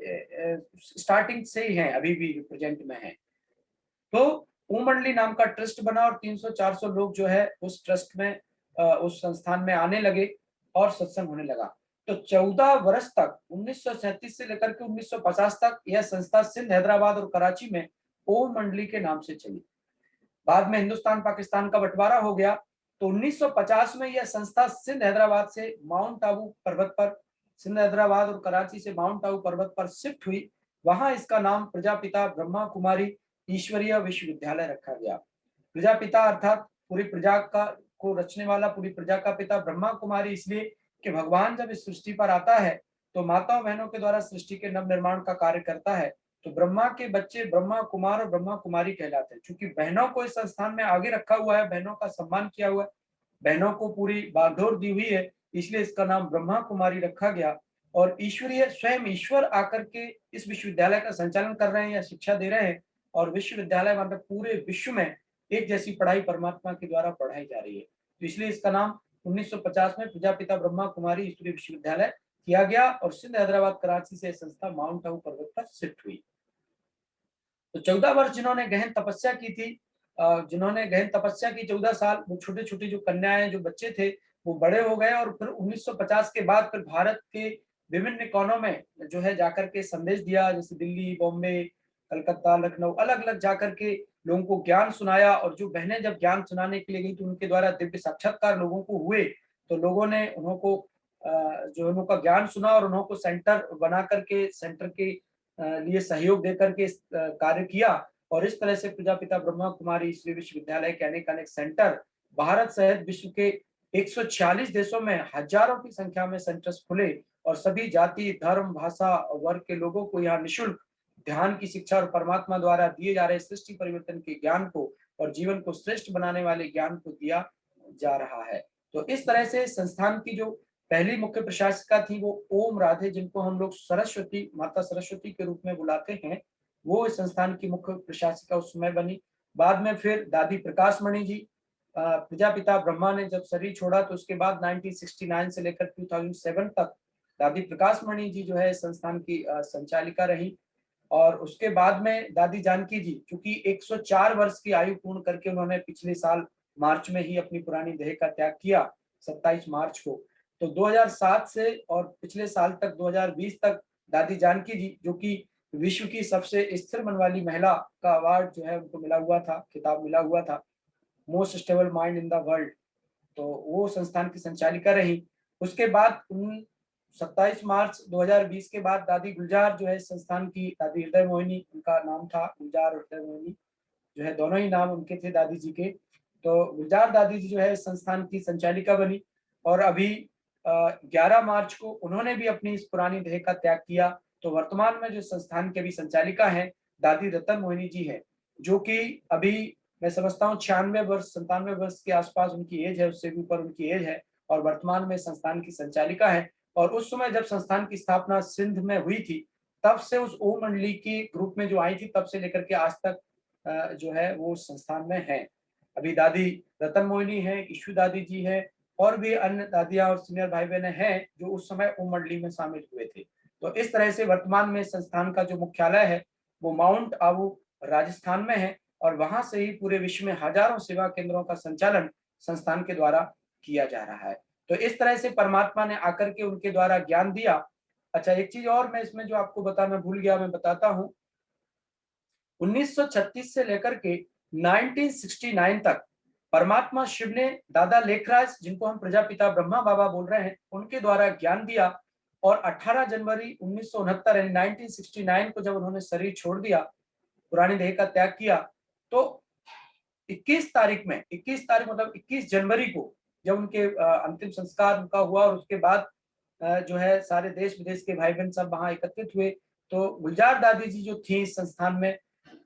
स्टार्टिंग से ही है, अभी भी प्रेजेंट में है। तो ओम मंडली नाम का ट्रस्ट बना और 300-400 लोग जो है उस ट्रस्ट में उस संस्थान में आने लगे और सत्संग होने लगा। तो 14 वर्ष तक 1937 से लेकर के 1950 तक यह संस्था सिंध हैदराबाद और कराची में ओम मंडली के नाम से चली। बाद में हिंदुस्तान पाकिस्तान का बंटवारा हो गया तो 1950 में यह संस्था सिंध हैदराबाद से माउंट आबू पर्वत पर, सिंध हैदराबाद और कराची से माउंट आबू पर्वत पर शिफ्ट हुई। वहां इसका नाम प्रजापिता ब्रह्मा कुमारी ईश्वरीय विश्वविद्यालय रखा गया। प्रजापिता अर्थात पूरी प्रजा का को रचने वाला, पूरी प्रजा का पिता। ब्रह्मा कुमारी इसलिए कि भगवान जब इस सृष्टि पर आता है तो माताओं बहनों के द्वारा सृष्टि के नव निर्माण का कार्य करता है। तो ब्रह्मा के बच्चे ब्रह्मा कुमार और ब्रह्मा कुमारी कहलाते हैं। क्योंकि बहनों को इस संस्थान में आगे रखा हुआ है, बहनों का सम्मान किया हुआ है, बहनों को पूरी बागडोर दी हुई है, इसलिए इसका नाम ब्रह्मा कुमारी रखा गया। और ईश्वरीय, स्वयं ईश्वर आकर के इस विश्वविद्यालय का संचालन कर रहे हैं या शिक्षा दे रहे हैं। और विश्वविद्यालय मतलब पूरे विश्व में एक जैसी पढ़ाई परमात्मा के द्वारा पढ़ाई जा रही है। तो इसलिए इसका नाम 1950 में प्रजापिता ब्रह्मा कुमारी ईश्वरीय विश्वविद्यालय किया गया और सिंध हैदराबाद कराची से संस्था माउंट आबू पर्वत पर शिफ्ट हुई। तो 14 वर्ष जिन्होंने गहन तपस्या की थी, जिन्होंने गहन तपस्या की 14 साल, वो छोटे छोटे जो कन्याएं, जो बच्चे थे, वो बड़े हो गए और फिर 1950 के बाद फिर भारत के विभिन्न कोनों में जो है जाकर के संदेश दिया। जैसे दिल्ली, बॉम्बे, कलकत्ता, लखनऊ, अलग अलग जाकर के लोगों को ज्ञान सुनाया। और जो बहनें जब ज्ञान सुनाने के लिए गई तो उनके द्वारा दिव्य साक्षात्कार लोगों को हुए। तो लोगों ने उनको जो उनका ज्ञान सुना और उनको सेंटर बना करके, सेंटर के लिए सहयोग देकर के कार्य किया। और इस तरह से प्रजापिता ब्रह्मा कुमारी ईश्वरीय विश्वविद्यालय के अनेक सेंटर भारत सहित विश्व के 146 देशों में हजारों की संख्या में सेंटर्स खुले और सभी जाति, धर्म, भाषा, वर्ग के लोगों को यहाँ निःशुल्क ध्यान की शिक्षा और परमात्मा द्वारा दिए जा रहे सृष्टि परिवर्तन के ज्ञान को और जीवन को श्रेष्ठ बनाने वाले ज्ञान को दिया जा रहा है। तो इस तरह से संस्थान की जो पहली मुख्य प्रशासिका थी वो ओम राधे, जिनको हम लोग सरस्वती, माता सरस्वती के रूप में बुलाते हैं, वो इस संस्थान की मुख्य प्रशासिका उस समय बनी। बाद में फिर दादी प्रकाश मणि जी, प्रजापिता ब्रह्मा ने जब शरीर छोड़ा तो उसके बाद 1969 से लेकर 2007 तक दादी प्रकाश मणि जी जो है संस्थान की संचालिका रही। और उसके बाद में दादी जानकी जी, चूंकि 104 वर्ष की आयु पूर्ण करके उन्होंने पिछले साल मार्च में ही अपनी पुरानी देह का त्याग किया, 27 मार्च को। तो 2007 से और पिछले साल तक 2020 तक दादी जानकी जी, जो कि विश्व की सबसे स्थिर मन वाली महिला का अवार्ड जो है उनको मिला हुआ था, खिताब मिला हुआ था, most stable mind in the world, तो वो संस्थान की संचालिका रही। उसके बाद 27 मार्च 2020 के बाद दादी गुलजार जो है संस्थान की, दादी हृदय मोहिनी उनका नाम था, गुलजार और हृदय मोहिनी जो है दोनों ही नाम उनके थे दादी जी के। तो गुलजार दादी जी जो है संस्थान की संचालिका बनी और अभी 11 मार्च को उन्होंने भी अपनी इस पुरानी देह का त्याग किया। तो वर्तमान में जो संस्थान के अभी संचालिका है दादी रतन मोहिनी जी है, जो कि अभी मैं समझता हूँ 96 वर्ष 97 वर्ष के आसपास उनकी एज है, उससे भी ऊपर उनकी एज है और वर्तमान में संस्थान की संचालिका है। और उस समय जब संस्थान की स्थापना सिंध में हुई थी, तब से उस ओम मंडली की ग्रुप में जो आई थी, तब से लेकर के आज तक जो है वो संस्थान में है। अभी दादी रतन मोहिनी है, ईशु दादी जी है, और भी अन्य दादियां और सीनियर भाई बहन हैं जो उस समय ओम मंडली में शामिल हुए थे। तो इस तरह से वर्तमान में संस्थान का जो मुख्यालय है वो माउंट आबू राजस्थान में है, और वहां से ही पूरे विश्व में हजारों सेवा केंद्रों का संचालन संस्थान के द्वारा किया जा रहा है। तो इस तरह से परमात्मा ने आकर के उनके द्वारा ज्ञान दिया। अच्छा, एक चीज और मैं इसमें जो आपको बताना भूल गया, मैं बताता हूँ। 1936 से लेकर के 1969 तक परमात्मा शिव ने दादा लेखराज, जिनको हम प्रजापिता ब्रह्मा बाबा बोल रहे हैं, उनके द्वारा ज्ञान दिया। और 18 जनवरी 1969 यानी 1969 को जब उन्होंने शरीर छोड़ दिया, पुरानी देह का त्याग किया, तो 21 तारीख मतलब 21 जनवरी को जब उनके अंतिम संस्कार उनका हुआ, और उसके बाद जो है सारे देश विदेश के भाई बहन सब वहां एकत्रित हुए। तो गुलजार दादी जी जो थी इस संस्थान में,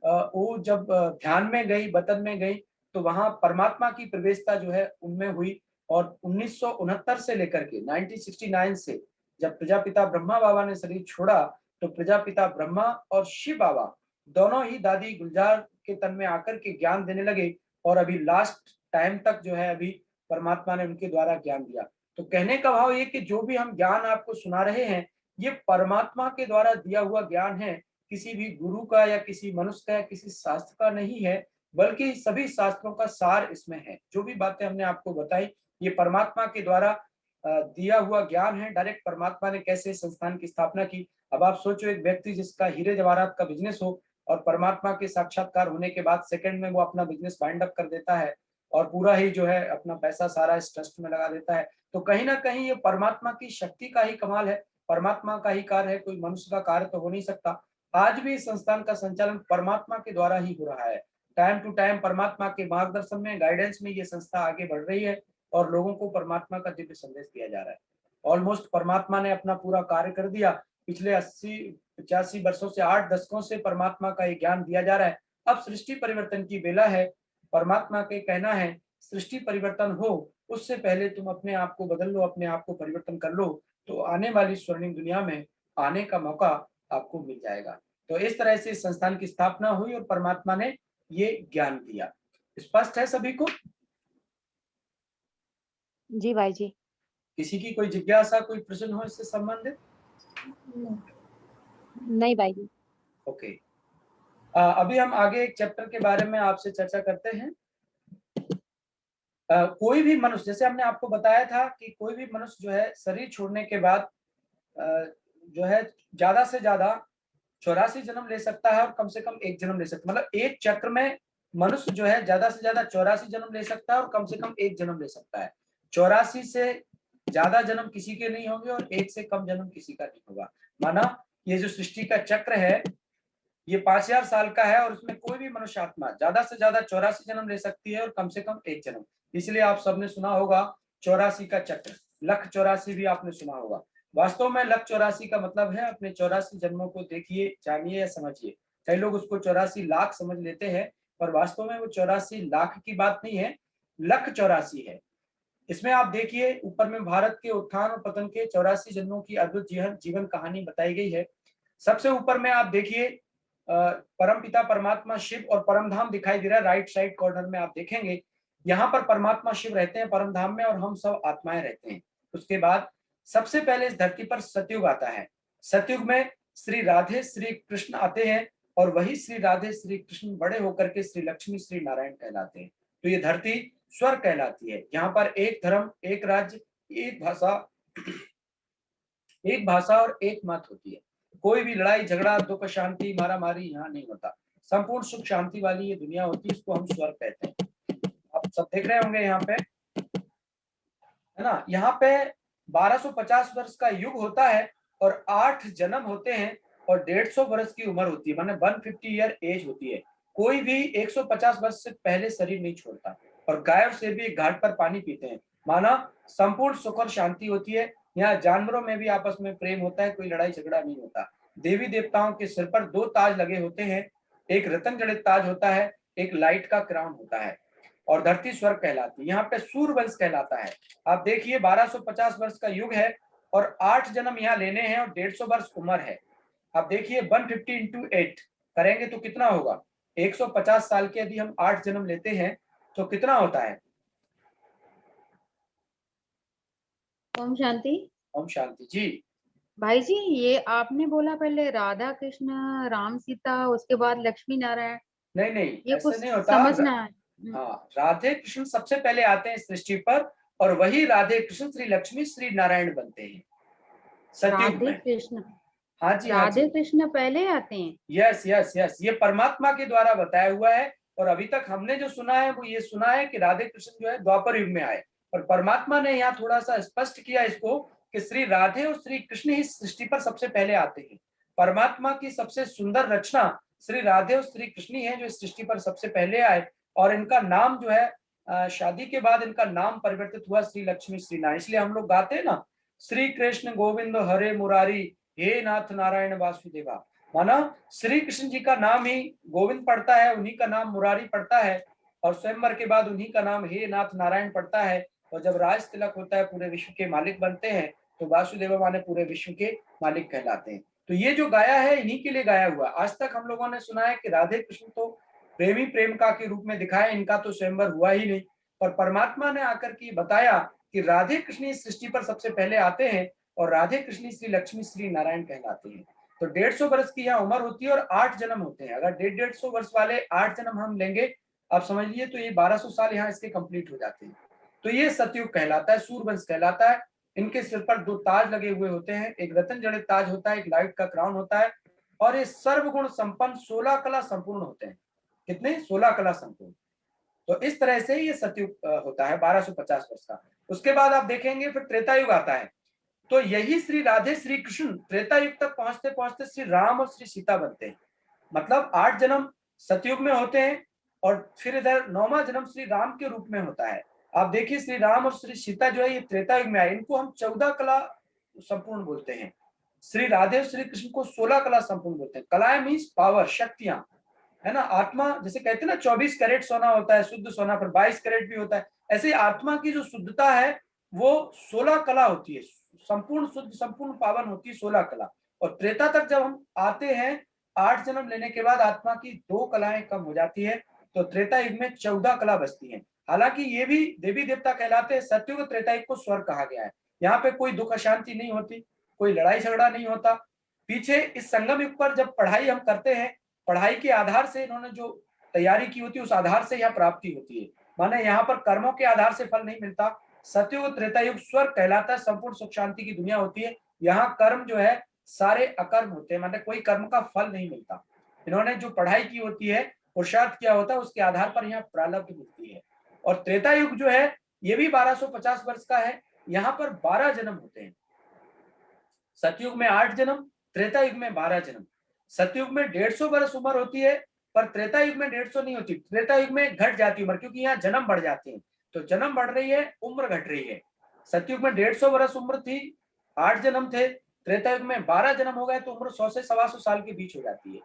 वो जब ध्यान में गई, वतन में गई, तो वहां परमात्मा की प्रवेशता जो है उनमें हुई। और 1969 से लेकर के 1969 से जब प्रजापिता ब्रह्मा बाबा ने शरीर छोड़ा, तो प्रजापिता ब्रह्मा और शिव बाबा दोनों ही दादी गुलजार के तन में आकर के ज्ञान देने लगे, और अभी लास्ट टाइम तक जो है अभी परमात्मा ने उनके द्वारा ज्ञान दिया। तो कहने का भाव ये कि जो भी हम ज्ञान आपको सुना रहे हैं, ये परमात्मा के द्वारा दिया हुआ ज्ञान है, किसी भी गुरु का या किसी मनुष्य का या किसी शास्त्र का नहीं है, बल्कि सभी शास्त्रों का सार इसमें है। जो भी बातें हमने आपको बताई, ये परमात्मा के द्वारा दिया हुआ ज्ञान है। डायरेक्ट परमात्मा ने कैसे संस्थान की स्थापना की। अब आप सोचो, एक व्यक्ति जिसका हीरे जवाहरात का बिजनेस हो, और परमात्मा के साक्षात्कार होने के बाद सेकंड में वो अपना बिजनेस वाइंड अप कर देता है, और पूरा ही जो है अपना पैसा सारा इस ट्रस्ट में लगा देता है। तो कहीं ना कहीं ये परमात्मा की शक्ति का ही कमाल है, परमात्मा का ही कार्य है, कोई मनुष्य का कार्य तो हो नहीं सकता। आज भी इस संस्थान का संचालन परमात्मा के द्वारा ही हो रहा है। टाइम टू टाइम परमात्मा के मार्गदर्शन में, गाइडेंस में ये संस्था आगे बढ़ रही है, और लोगों को परमात्मा का दिव्य संदेश दिया जा रहा है। ऑलमोस्ट परमात्मा ने अपना पूरा कार्य कर दिया। पिछले 80-85 वर्षों से, 8 दशकों से परमात्मा का ये ज्ञान दिया जा रहा है। अब सृष्टि परिवर्तन की बेला है। परमात्मा के कहना है, सृष्टि परिवर्तन हो उससे पहले तुम अपने आप को बदल लो, अपने आप को परिवर्तन कर लो, तो आने वाली स्वर्णिम दुनिया में आने का मौका आपको मिल जाएगा। तो इस तरह से संस्थान की स्थापना हुई और परमात्मा ने ये ज्ञान दिया। स्पष्ट है सभी को? जी भाई जी। किसी की कोई जिज्ञासा, कोई प्रश्न हो इससे संबंधित? नहीं भाई जी। ओके, अभी हम आगे एक चैप्टर के बारे में आपसे चर्चा करते हैं। कोई भी मनुष्य, जैसे हमने आपको बताया था कि कोई भी मनुष्य जो है शरीर छोड़ने के बाद जो है ज्यादा से ज्यादा 84 जन्म ले सकता है, और कम से कम 1 जन्म ले सकता है। मतलब एक चक्र में मनुष्य जो है ज्यादा से ज्यादा 84 जन्म ले सकता है, और कम से कम 1 जन्म ले सकता है। 84 से ज्यादा जन्म किसी के नहीं होंगे, और 1 से कम जन्म किसी का नहीं होगा। माना ये जो सृष्टि का चक्र है ये 5000 साल का है, और उसमें कोई भी मनुष्य आत्मा ज्यादा से ज्यादा 84 जन्म ले सकती है, और कम से कम 1 जन्म। इसलिए आप सबने सुना होगा 84 का चक्र, लख 84 भी आपने सुना होगा। वास्तव में लख 84 का मतलब है अपने 84 जन्मों को देखिए, जानिए या समझिए। कई लोग उसको 84 लाख समझ लेते हैं, पर वास्तव में वो 84 लाख की बात नहीं है, लख 84 है। इसमें आप देखिए ऊपर में भारत के उत्थान और पतन के 84 जन्मों की अद्भुत जीवन कहानी बताई गई है। सबसे ऊपर में आप देखिए परम पिता परमात्मा शिव और परम धाम दिखाई दे रहा है। राइट साइड कॉर्नर में आप देखेंगे, यहाँ पर परमात्मा शिव रहते हैं परम धाम में, और हम सब आत्माएं रहते हैं। उसके बाद सबसे पहले इस धरती पर सतयुग आता है। सतयुग में श्री राधे श्री कृष्ण आते हैं, और वही श्री राधे श्री कृष्ण बड़े होकर के श्री लक्ष्मी श्री नारायण कहलाते हैं। तो ये धरती स्वर्ग कहलाती है। यहाँ पर एक धर्म, एक राज्य, एक भाषा और एक मत होती है। कोई भी लड़ाई झगड़ा, दुख शांति, मारा मारी यहाँ नहीं होता। संपूर्ण सुख शांति वाली ये दुनिया होती है, इसको हम स्वर्ग कहते हैं। आप सब देख रहे होंगे यहाँ पे, है ना। यहाँ पे 1250 वर्ष का युग होता है, और 8 जन्म होते हैं, और 150 वर्ष की उम्र होती है, माने 150 ईयर एज होती है। कोई भी 150 वर्ष से पहले शरीर नहीं छोड़ता, और गाय और शेर भी एक घाट पर पानी पीते हैं। माना संपूर्ण सुख और शांति होती है। यहाँ जानवरों में भी आपस में प्रेम होता है, कोई लड़ाई झगड़ा नहीं होता। देवी देवताओं के सिर पर 2 ताज लगे होते हैं, एक रतन जड़ित ताज होता है, एक लाइट का क्राउन होता है, और धरती स्वर्ग कहलाती है। यहाँ पे सूर्य वंश कहलाता है। आप देखिए 1250 वर्ष का युग है, और 8 जन्म यहाँ लेने हैं और 150 वर्ष उम्र है। अब देखिए 150 इंटू 8 करेंगे तो कितना होगा, 150 साल के यदि हम 8 जन्म लेते हैं तो कितना होता है। ओम शांति। ओम शांति जी। भाई जी, ये आपने बोला पहले राधा कृष्ण राम सीता उसके बाद लक्ष्मी नारायण, नहीं नहीं, ये ऐसे कुछ नहीं होता। समझना है। हाँ, राधे कृष्ण सबसे पहले आते हैं सृष्टि पर और वही राधे कृष्ण श्री लक्ष्मी श्री नारायण बनते हैं सतयुग राधे में। कृष्ण, हाँ जी, हाँ जी, राधे कृष्ण पहले आते हैं। यस यस यस, ये परमात्मा के द्वारा बताया हुआ है। और अभी तक हमने जो सुना है वो ये सुना है कि राधे कृष्ण जो है द्वापर युग में आए, और परमात्मा ने यहाँ थोड़ा सा स्पष्ट किया इसको कि श्री राधे और श्री कृष्ण ही सृष्टि पर सबसे पहले आते हैं। परमात्मा की सबसे सुंदर रचना श्री राधे और श्री कृष्ण ही है जो इस सृष्टि पर सबसे पहले आए। और इनका नाम जो है शादी के बाद इनका नाम परिवर्तित हुआ श्री लक्ष्मी श्री नारायण। इसलिए हम लोग गाते हैं ना, श्री कृष्ण गोविंद हरे मुरारी हे नाथ नारायण वासुदेवा। माना श्री कृष्ण जी का नाम ही गोविंद पड़ता है, उन्हीं का नाम मुरारी पड़ता है, और स्वयंवर के बाद उन्हीं का नाम हे नाथ नारायण पड़ता है। और जब राज तिलक होता है, पूरे विश्व के मालिक बनते हैं, तो वासुदेव माने पूरे विश्व के मालिक कहलाते हैं। तो ये जो गाया है इन्हीं के लिए गाया हुआ। आज तक हम लोगों ने सुना है कि राधे कृष्ण तो प्रेमी प्रेमिका के रूप में दिखाए, इनका तो स्वयंवर हुआ ही नहीं। और परमात्मा ने आकर के बताया कि राधे कृष्ण इस सृष्टि पर सबसे पहले आते हैं और राधे कृष्ण श्री लक्ष्मी श्री नारायण कहलाते हैं। तो 150 वर्ष की यहाँ उम्र होती है और 8 जन्म होते हैं। अगर 150 वर्ष वाले 8 जन्म हम लेंगे, आप समझ लीजिए, तो ये 1200 साल यहाँ इसके कंप्लीट हो जाते हैं। तो ये सतयुग कहलाता है, सूर्यवंश कहलाता है। इनके सिर पर 2 ताज लगे हुए होते हैं, एक रतन जड़ित ताज होता है, एक लाइट का क्राउन होता है, और ये सर्वगुण संपन्न 16 कला संपूर्ण होते हैं। कितने? 16 कला संपूर्ण। तो इस तरह से ये सतयुग होता है 1250 वर्ष का। उसके बाद आप देखेंगे फिर त्रेता युग आता है। तो यही श्री राधे श्री कृष्ण त्रेता युग तक पहुंचते पहुंचते श्री राम और श्री सीता बनते हैं। मतलब 8 जन्म सतयुग में होते हैं और फिर इधर 9वां जन्म श्री राम के रूप में होता है। आप देखिए श्री राम और श्री सीता जो है ये त्रेता युग में आए। इनको हम 14 कला संपूर्ण बोलते हैं। श्री राधे और श्री कृष्ण को 16 कला संपूर्ण बोलते हैं। कलाएं मीन्स पावर, शक्तियां, है ना। आत्मा जैसे कहते हैं ना 24 कैरेट सोना होता है शुद्ध सोना, पर 22 कैरेट भी होता है। ऐसे आत्मा की जो शुद्धता है वो 16 कला होती है, संपूर्ण शुद्ध संपूर्ण पावन होती है 16 कला। और त्रेता तक जब हम आते हैं 8 जन्म लेने के बाद आत्मा की 2 कलाएं कम हो जाती है, तो त्रेता युग में 14 कला बचती हैं। हालांकि ये भी देवी देवता कहलाते हैं। सतयुग त्रेता युग को स्वर्ग कहा गया है। यहाँ पे कोई दुख अशांति नहीं होती, कोई लड़ाई झगड़ा नहीं होता। पीछे इस संगम युग पर जब पढ़ाई हम करते हैं, पढ़ाई के आधार से इन्होंने जो तैयारी की होती है उस आधार से यहाँ प्राप्ति होती है। माने यहाँ पर कर्मों के आधार से फल नहीं मिलता। सतयुग त्रेता युग स्वर्ग कहलाता है, संपूर्ण सुख शांति की दुनिया होती है। यहाँ कर्म जो है सारे अकर्म होते हैं, मतलब कोई कर्म का फल नहीं मिलता। इन्होंने जो पढ़ाई की होती है, पुरुषार्थ किया होता है, उसके आधार पर यहाँ प्रारब्ध मिलती है। और त्रेता युग जो है ये भी 1250 वर्ष का है। यहाँ पर 12 जन्म होते हैं। सतयुग में 8 जन्म, त्रेता युग में 12 जन्म। सतयुग में 150 वर्ष उम्र होती है, पर त्रेता युग में 150 नहीं होती। त्रेता युग में घट जाती है उम्र, क्योंकि यहाँ जन्म बढ़ जाते हैं। तो जन्म बढ़ रही है, उम्र घट रही है। सतयुग में 150 वर्ष उम्र थी, 8 जन्म थे। त्रेता युग में 12 जन्म हो गए तो उम्र 100 से 125 साल के बीच हो जाती है।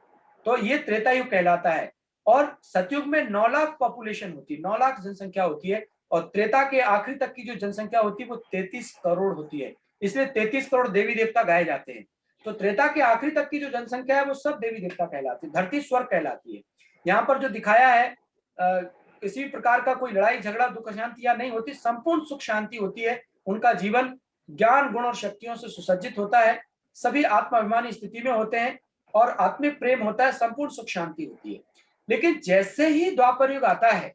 तो ये त्रेता युग कहलाता है। और सतयुग में 9 लाख पॉपुलेशन होती है, 9 लाख जनसंख्या होती है। और त्रेता के आखिरी तक की जो जनसंख्या होती है वो 33 करोड़ होती है। इसलिए 33 करोड़ देवी देवता गाए जाते हैं। तो त्रेता के आखिरी तक की जो जनसंख्या है वो सब देवी देवता कहलाती है, धरती स्वर्ग कहलाती है। यहाँ पर जो दिखाया है किसी प्रकार का कोई लड़ाई झगड़ा दुख शांति या नहीं होती, संपूर्ण सुख शांति होती है। उनका जीवन ज्ञान गुण और शक्तियों से सुसज्जित होता है। सभी आत्माभिमानी स्थिति में होते हैं और आत्मिक प्रेम होता है, संपूर्ण सुख शांति होती है। लेकिन जैसे ही द्वापर युग आता है,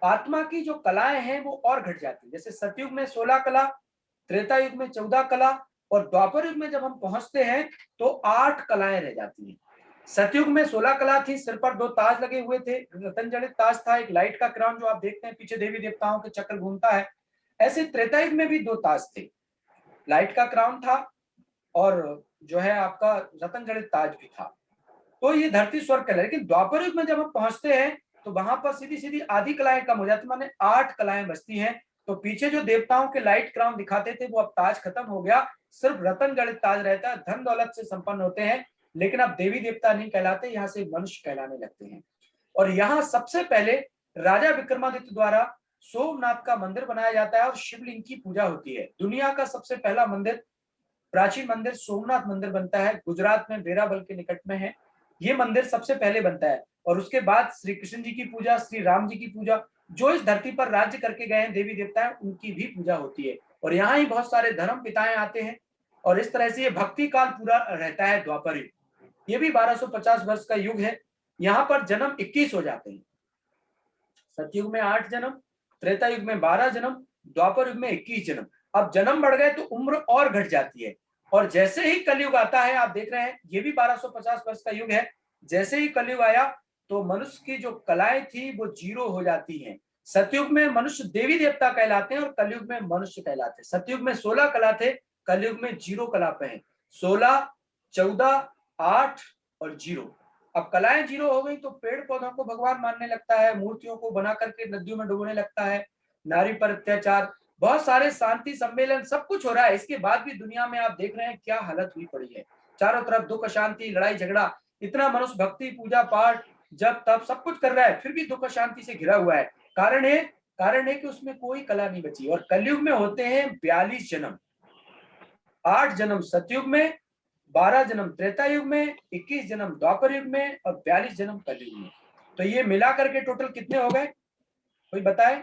आत्मा की जो कलाएं हैं वो और घट जाती है। जैसे सतयुग में 16 कला, त्रेता युग में 14 कला, और द्वापर युग में जब हम पहुंचते हैं तो 8 कलाएं रह जाती हैं। सतयुग में 16 कला थी, सिर पर 2 ताज लगे हुए थे, रतन जड़ित ताज था, एक लाइट का क्राउन जो आप देखते हैं पीछे देवी देवताओं के चक्र घूमता है। ऐसे त्रेता युग में भी 2 ताज थे, लाइट का क्राउन था और जो है आपका रतन जड़ित ताज भी था। तो ये धरती स्वर्ग कहलाता है। लेकिन द्वापर युग में जब हम पहुंचते हैं तो वहां पर सीधी सीधी आधी कलाएं कम हो जाती, माने 8 कलाएं बचती हैं। तो पीछे जो देवताओं के लाइट क्राउन दिखाते थे वो अब ताज खत्म हो गया, सिर्फ रतन जड़ित ताज रहता है। धन दौलत से संपन्न होते हैं, लेकिन अब देवी देवता नहीं कहलाते, यहाँ से मनुष्य कहलाने लगते हैं। और यहाँ सबसे पहले राजा विक्रमादित्य द्वारा सोमनाथ का मंदिर बनाया जाता है और शिवलिंग की पूजा होती है। दुनिया का सबसे पहला मंदिर प्राचीन मंदिर सोमनाथ मंदिर बनता है, गुजरात में वेरावल के निकट में है। ये मंदिर सबसे पहले बनता है और उसके बाद श्री कृष्ण जी की पूजा, श्री राम जी की पूजा, जो इस धरती पर राज्य करके गए हैं देवी देवता है, उनकी भी पूजा होती है। और यहाँ ही बहुत सारे धर्म पिताएं आते हैं और इस तरह से ये भक्ति काल पूरा रहता है। द्वापर युग, ये भी 1250 वर्ष का युग है। यहाँ पर जन्म 21 हो जाते हैं। सतयुग में 8 जन्म, त्रेता युग में 12 जन्म, द्वापर युग में 21 जन्म। अब जन्म बढ़ गए तो उम्र और घट जाती है। और जैसे ही कलयुग आता है, आप देख रहे हैं ये भी 1250 वर्ष का युग है। जैसे ही कलयुग आया तो मनुष्य की जो कलाएं थी वो जीरो हो जाती हैं। सतयुग में मनुष्य देवी देवता कहलाते हैं और कलयुग में मनुष्य कहलाते हैं। सतयुग में 16 कला थे, कलयुग में 0 कला पे हैं। 16, 14, 8 और 0। अब कलाएं 0 हो गई तो पेड़ पौधों को भगवान मानने लगता है, मूर्तियों को बना करके नदियों में डुबोने लगता है, नारी पर अत्याचार, बहुत सारे शांति सम्मेलन, सब कुछ हो रहा है। इसके बाद भी दुनिया में आप देख रहे हैं क्या हालत हुई पड़ी है। चारों तरफ दुख, अशांति, लड़ाई झगड़ा, इतना मनुष्य भक्ति, पूजा पाठ, जब तब सब कुछ कर रहा है, फिर भी दुख अशांति से घिरा हुआ है। कारण है कि उसमें कोई कला नहीं बची। और कलयुग में होते हैं 42 जन्म, 8 जन्म सतयुग में, 12 जन्म त्रेता युग में, 21 जन्म द्वापर युग में और 42 जन्म कलयुग में। तो ये मिला करके टोटल कितने हो गए, कोई बताए?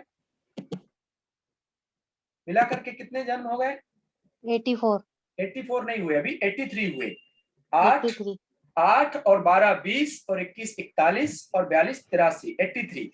मिला करके कितने जन्म हो गए? 84 नहीं हुए, अभी 83 हुए। 83 8 और 12 20 और 21 41 और 42 83, 83।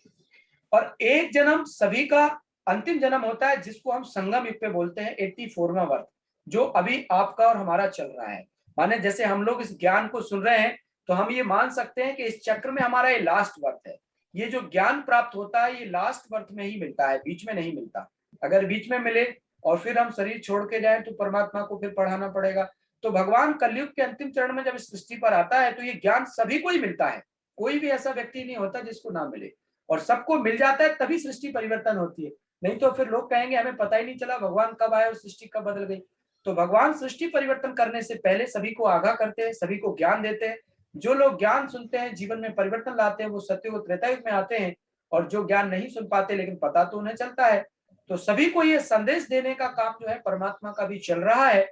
और एक जन्म सभी का अंतिम जन्म होता है, जिसको हम संगम युग पे बोलते हैं, 84वां वर्ष, जो अभी आपका और हमारा चल रहा है। माने जैसे हम लोग इस ज्ञान को सुन रहे हैं तो हम ये मान सकते हैं कि इस चक्र में हमारा ये लास्ट बर्थ है। ये जो ज्ञान प्राप्त होता है ये लास्ट बर्थ में ही मिलता है, बीच में नहीं मिलता। अगर बीच में मिले और फिर हम शरीर छोड़ के जाए तो परमात्मा को फिर पढ़ाना पड़ेगा। तो भगवान कलयुग के अंतिम चरण में जब इस सृष्टि पर आता है तो ये ज्ञान सभी को ही मिलता है, कोई भी ऐसा व्यक्ति नहीं होता जिसको ना मिले, और सबको मिल जाता है, तभी सृष्टि परिवर्तन होती है। नहीं तो फिर लोग कहेंगे हमें पता ही नहीं चला भगवान कब आए और सृष्टि कब बदल गई। तो भगवान सृष्टि परिवर्तन करने से पहले सभी को आगाह करते हैं, सभी को ज्ञान देते हैं। जो लोग ज्ञान सुनते हैं, जीवन में परिवर्तन लाते हैं, वो सत्युग और त्रेता युग में आते हैं। और जो ज्ञान नहीं सुन पाते लेकिन पता तो उन्हें चलता है, तो सभी को ये संदेश देने का काम जो है परमात्मा का भी चल रहा है।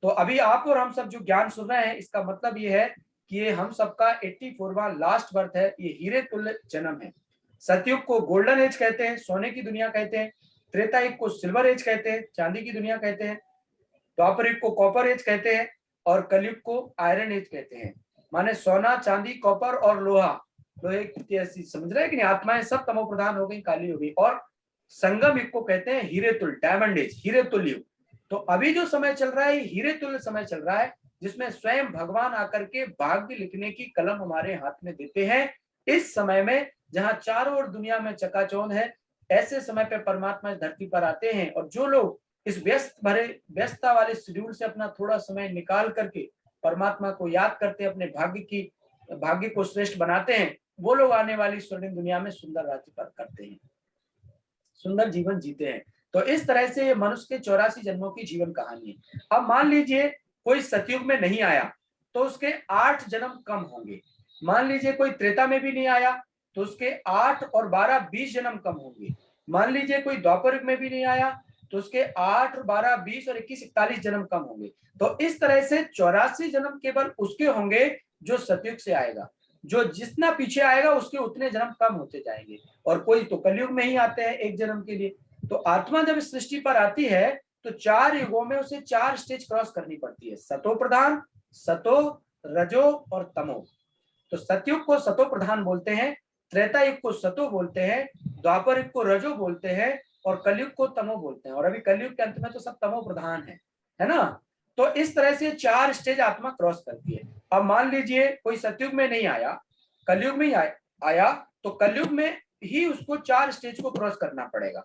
तो अभी आप और हम सब जो ज्ञान सुन रहे हैं, इसका मतलब ये है कि ये हम सबका 84वां लास्ट बर्थ है। ये हीरे तुल्य जन्म है। सतयुग को गोल्डन एज कहते हैं, सोने की दुनिया कहते हैं। त्रेता युग को सिल्वर एज कहते हैं, चांदी की दुनिया कहते हैं। द्वापर युग को कॉपर एज कहते हैं और कलयुग को आयरन एज कहते हैं। माने सोना, चांदी, कॉपर और लोहा, लोहे की ऐसी समझ रहे हैं कि नहीं, आत्माएं सब तमो प्रधान हो गई, काली हो गई। और संगम युग को कहते हैं हीरे तुल्य, डायमंड एज, हीरे तुल्य युग। तो अभी जो समय चल रहा है हीरे तुल्य समय चल रहा है, जिसमें स्वयं भगवान आकर के भाग्य लिखने की कलम हमारे हाथ में देते हैं। इस समय में जहां चारों ओर दुनिया में चकाचौंध है, ऐसे समय पे परमात्मा इस धरती पर आते हैं। और जो लोग इस व्यस्तता वाले शेड्यूल से अपना थोड़ा समय निकाल करके परमात्मा को याद करते हैं, अपने भाग्य को श्रेष्ठ बनाते हैं, वो लोग आने वाली स्वर्णिम दुनिया में सुंदर राज्य पर करते हैं, सुंदर जीवन जीते हैं। तो इस तरह से मनुष्य के 84 जन्मों की जीवन कहानी है। अब मान लीजिए कोई सतयुग में नहीं आया तो उसके 8 जन्म कम होंगे। मान लीजिए कोई त्रेता में भी नहीं आया तो उसके 8 और 12 20 जन्म कम होंगे। मान लीजिए कोई द्वापर युग में भी नहीं आया तो उसके 8 और 12 20 और 21 41 जन्म कम होंगे। तो इस तरह से 84 जन्म केवल उसके होंगे जो सतयुग से आएगा। जो जितना पीछे आएगा उसके उतने जन्म कम होते जाएंगे। और कोई तो कलयुग में ही आते हैं एक जन्म के लिए। तो आत्मा जब इस सृष्टि पर आती है तो 4 युगों में उसे 4 स्टेज क्रॉस करनी पड़ती है, सतो प्रधान, सतो, रजो और तमो। तो सतयुग को सतो प्रधान बोलते हैं, त्रेता युग को सतो बोलते हैं, द्वापर युग को रजो बोलते हैं और कलयुग को तमो बोलते हैं। और अभी कलयुग के अंत में तो सब तमो प्रधान है ना। तो इस तरह से 4 स्टेज आत्मा क्रॉस करती है। अब मान लीजिए कोई सतयुग में नहीं आया, कलयुग में ही आया, तो कलयुग में ही उसको 4 स्टेज को क्रॉस करना पड़ेगा,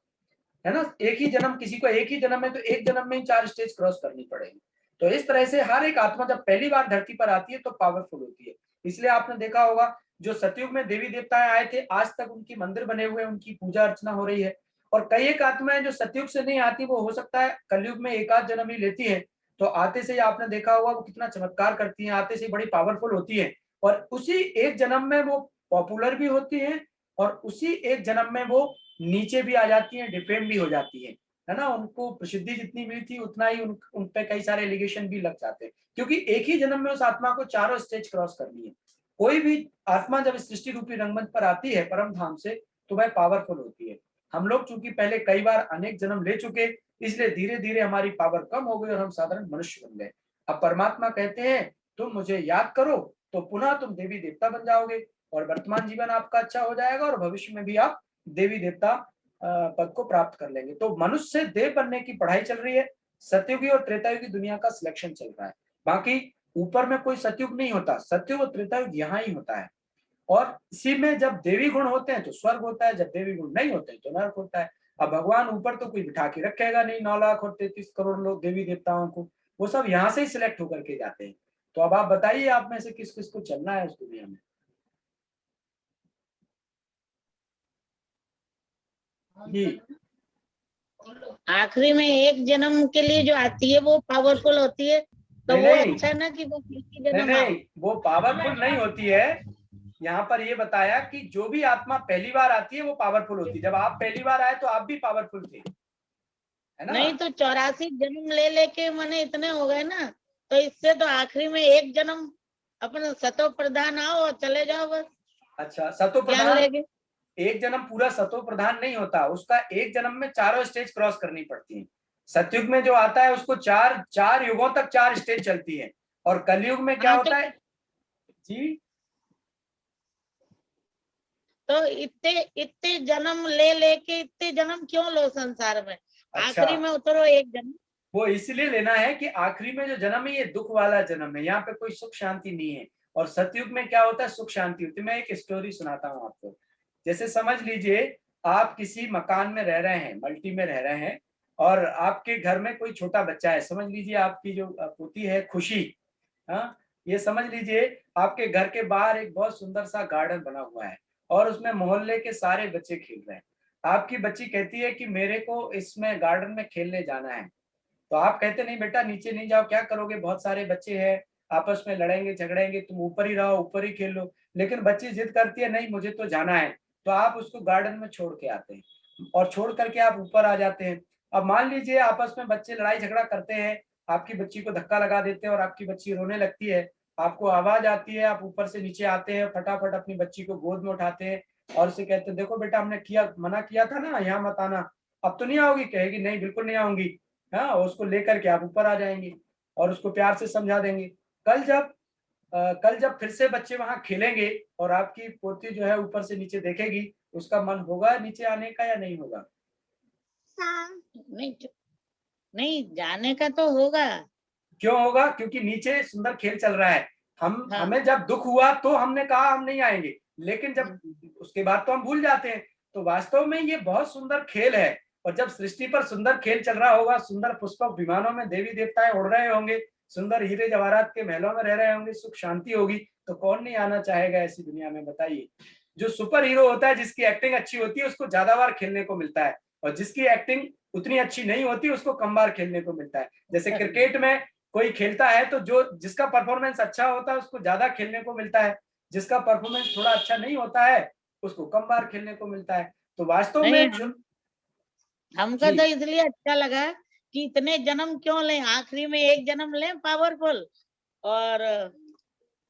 है ना। एक ही जन्म, किसी को एक ही जन्म है तो एक जन्म में ही 4 स्टेज क्रॉस करनी पड़ेगी। तो इस तरह से हर एक आत्मा जब पहली बार धरती पर आती है तो पावरफुल होती है। इसलिए आपने देखा होगा जो सतयुग में देवी देवताएं आए थे, आज तक उनकी मंदिर बने हुए, उनकी पूजा अर्चना हो रही है। और कई एक आत्माएं जो सतयुग से नहीं आती, वो हो सकता है कलयुग में एक आध जन्म ही लेती है, तो आते से ही आपने देखा होगा वो कितना चमत्कार करती हैं, आते से बड़ी पावरफुल होती है। और उसी एक जन्म में वो पॉपुलर भी होती है और उसी एक जन्म में वो नीचे भी आ जाती है, डिफेम भी हो जाती है है ना, उनको प्रसिद्धि जितनी मिली थी उतना ही उन पे कई सारे एलिगेशन भी लग जाते हैं, क्योंकि एक ही जन्म में उस आत्मा को चारों स्टेज क्रॉस करनी है। कोई भी आत्मा जब सृष्टि रूपी रंगमंच पर आती है परम धाम से, तो वह पावरफुल होती है। हम लोग चूंकि पहले कई बार अनेक जन्म ले चुके, इसलिए धीरे धीरे हमारी पावर कम हो गई और हम साधारण मनुष्य बन गए। अब परमात्मा कहते हैं तुम मुझे याद करो तो पुनः तुम देवी देवता बन जाओगे, और वर्तमान जीवन आपका अच्छा हो जाएगा और भविष्य में भी आप देवी देवता पद को प्राप्त कर लेंगे। तो मनुष्य से देव बनने की पढ़ाई चल रही है। सतयुगी और त्रेतायुगी दुनिया का सिलेक्शन चल रहा है। बाकी ऊपर में कोई सतयुग नहीं होता, सतयुग और त्रेतायुग यहाँ ही होता है। और इसी में जब देवी गुण होते हैं तो स्वर्ग होता है, जब देवी गुण नहीं होते हैं तो नरक होता है। अब भगवान ऊपर तो कोई बिठा के रखेगा नहीं 9 लाख और 33 करोड़ लोग देवी देवताओं को, वो सब यहाँ से ही सिलेक्ट होकर के जाते हैं। तो अब आप बताइए आप में से किस किस को चलना है उस दुनिया में। जी आखिरी में एक जन्म के लिए जो आती है वो पावरफुल होती है, तो नहीं, वो नहीं। अच्छा ना कि बस एक ही नहीं जन्म नहीं, वो पावरफुल नहीं होती है। यहाँ पर ये बताया कि जो भी आत्मा पहली बार आती है वो पावरफुल होती है। जब आप पहली बार आए तो आप भी पावरफुल थे, है ना? नहीं तो 84 जन्म ले लेके मैंने इतने हो गए ना, तो इससे तो आखिरी में एक जन्म अपना सतो प्रधान आओ और चले जाओ बस। अच्छा, सतो ज्ञान प्रधान लेके एक जन्म पूरा सतो प्रधान नहीं होता, उसका एक जन्म में चारों स्टेज क्रॉस करनी पड़ती है। सतयुग में जो आता है उसको चार युगों तक 4 स्टेज चलती है, और कलयुग में क्या होता है जी? तो इतने जन्म ले लेके इतने जन्म क्यों लो संसार में? अच्छा, आखिरी में उतरो एक जन्म। वो इसलिए लेना है कि आखिरी में जो जन्म है ये दुख वाला जन्म है, यहाँ पे कोई सुख शांति नहीं है। और सतयुग में क्या होता है, सुख शांति होती है। मैं एक स्टोरी सुनाता हूँ आपको। जैसे समझ लीजिए आप किसी मकान में रह रहे हैं, मल्टी में रह रहे हैं, और आपके घर में कोई छोटा बच्चा है। समझ लीजिए आपकी जो पोती है खुशी, हाँ, ये समझ लीजिए आपके घर के बाहर एक बहुत सुंदर सा गार्डन बना हुआ है और उसमें मोहल्ले के सारे बच्चे खेल रहे हैं। आपकी बच्ची कहती है कि मेरे को इसमें गार्डन में खेलने जाना है। तो आप कहते नहीं बेटा नीचे नहीं जाओ, क्या करोगे, बहुत सारे बच्चे हैं, आपस में लड़ेंगे झगड़ेंगे, तुम ऊपर ही रहो, ऊपर ही खेल लो। लेकिन बच्ची जिद करती है नहीं मुझे तो जाना है, तो आप उसको गार्डन में छोड़ के आते हैं और छोड़ करके आप ऊपर आ जाते हैं। अब मान लीजिए आपस में बच्चे लड़ाई झगड़ा करते हैं, आपकी बच्ची को धक्का लगा देते हैं और आपकी बच्ची रोने लगती है। आपको आवाज आती है, आप ऊपर से नीचे आते हैं, फटाफट अपनी बच्ची को गोद में उठाते हैं और उसे कहते हैं देखो बेटा हमने मना किया था ना, यहाँ मत आना, अब तो नहीं आओगी? कहेगी नहीं बिल्कुल नहीं आऊंगी। हाँ, उसको लेकर के आप ऊपर आ जाएंगे और उसको प्यार से समझा देंगे। कल जब फिर से बच्चे वहां खेलेंगे और आपकी पोती जो है ऊपर से नीचे देखेगी, उसका मन होगा नीचे आने का या नहीं होगा? नहीं नहीं, जाने का तो होगा। क्यों होगा? क्योंकि नीचे सुंदर खेल चल रहा है। हाँ। हमें जब दुख हुआ तो हमने कहा हम नहीं आएंगे, लेकिन जब उसके बाद तो हम भूल जाते हैं। तो वास्तव में ये बहुत सुंदर खेल है, और जब सृष्टि पर सुंदर खेल चल रहा होगा, सुंदर पुष्पक विमानों में देवी देवताएं उड़ रहे होंगे, सुंदर हीरे जवाहरात के महलों में रह रहे होंगे, सुख शांति होगी, तो कौन नहीं आना चाहेगा ऐसी दुनिया में, बताइए। जो सुपर हीरो होता है, जिसकी एक्टिंग अच्छी होती है, उसको ज्यादा बार खेलने को मिलता है, और जिसकी एक्टिंग उतनी अच्छी नहीं होती उसको कम बार खेलने को मिलता है। जैसे क्रिकेट में कोई खेलता है तो जिसका परफॉर्मेंस अच्छा होता है उसको ज्यादा खेलने को मिलता है, जिसका परफॉर्मेंस थोड़ा अच्छा नहीं होता है उसको कम बार खेलने को मिलता है। तो वास्तव में हमको तो इसलिए अच्छा लगा कि इतने जन्म क्यों लें, आखिरी में एक जन्म लें पावरफुल। और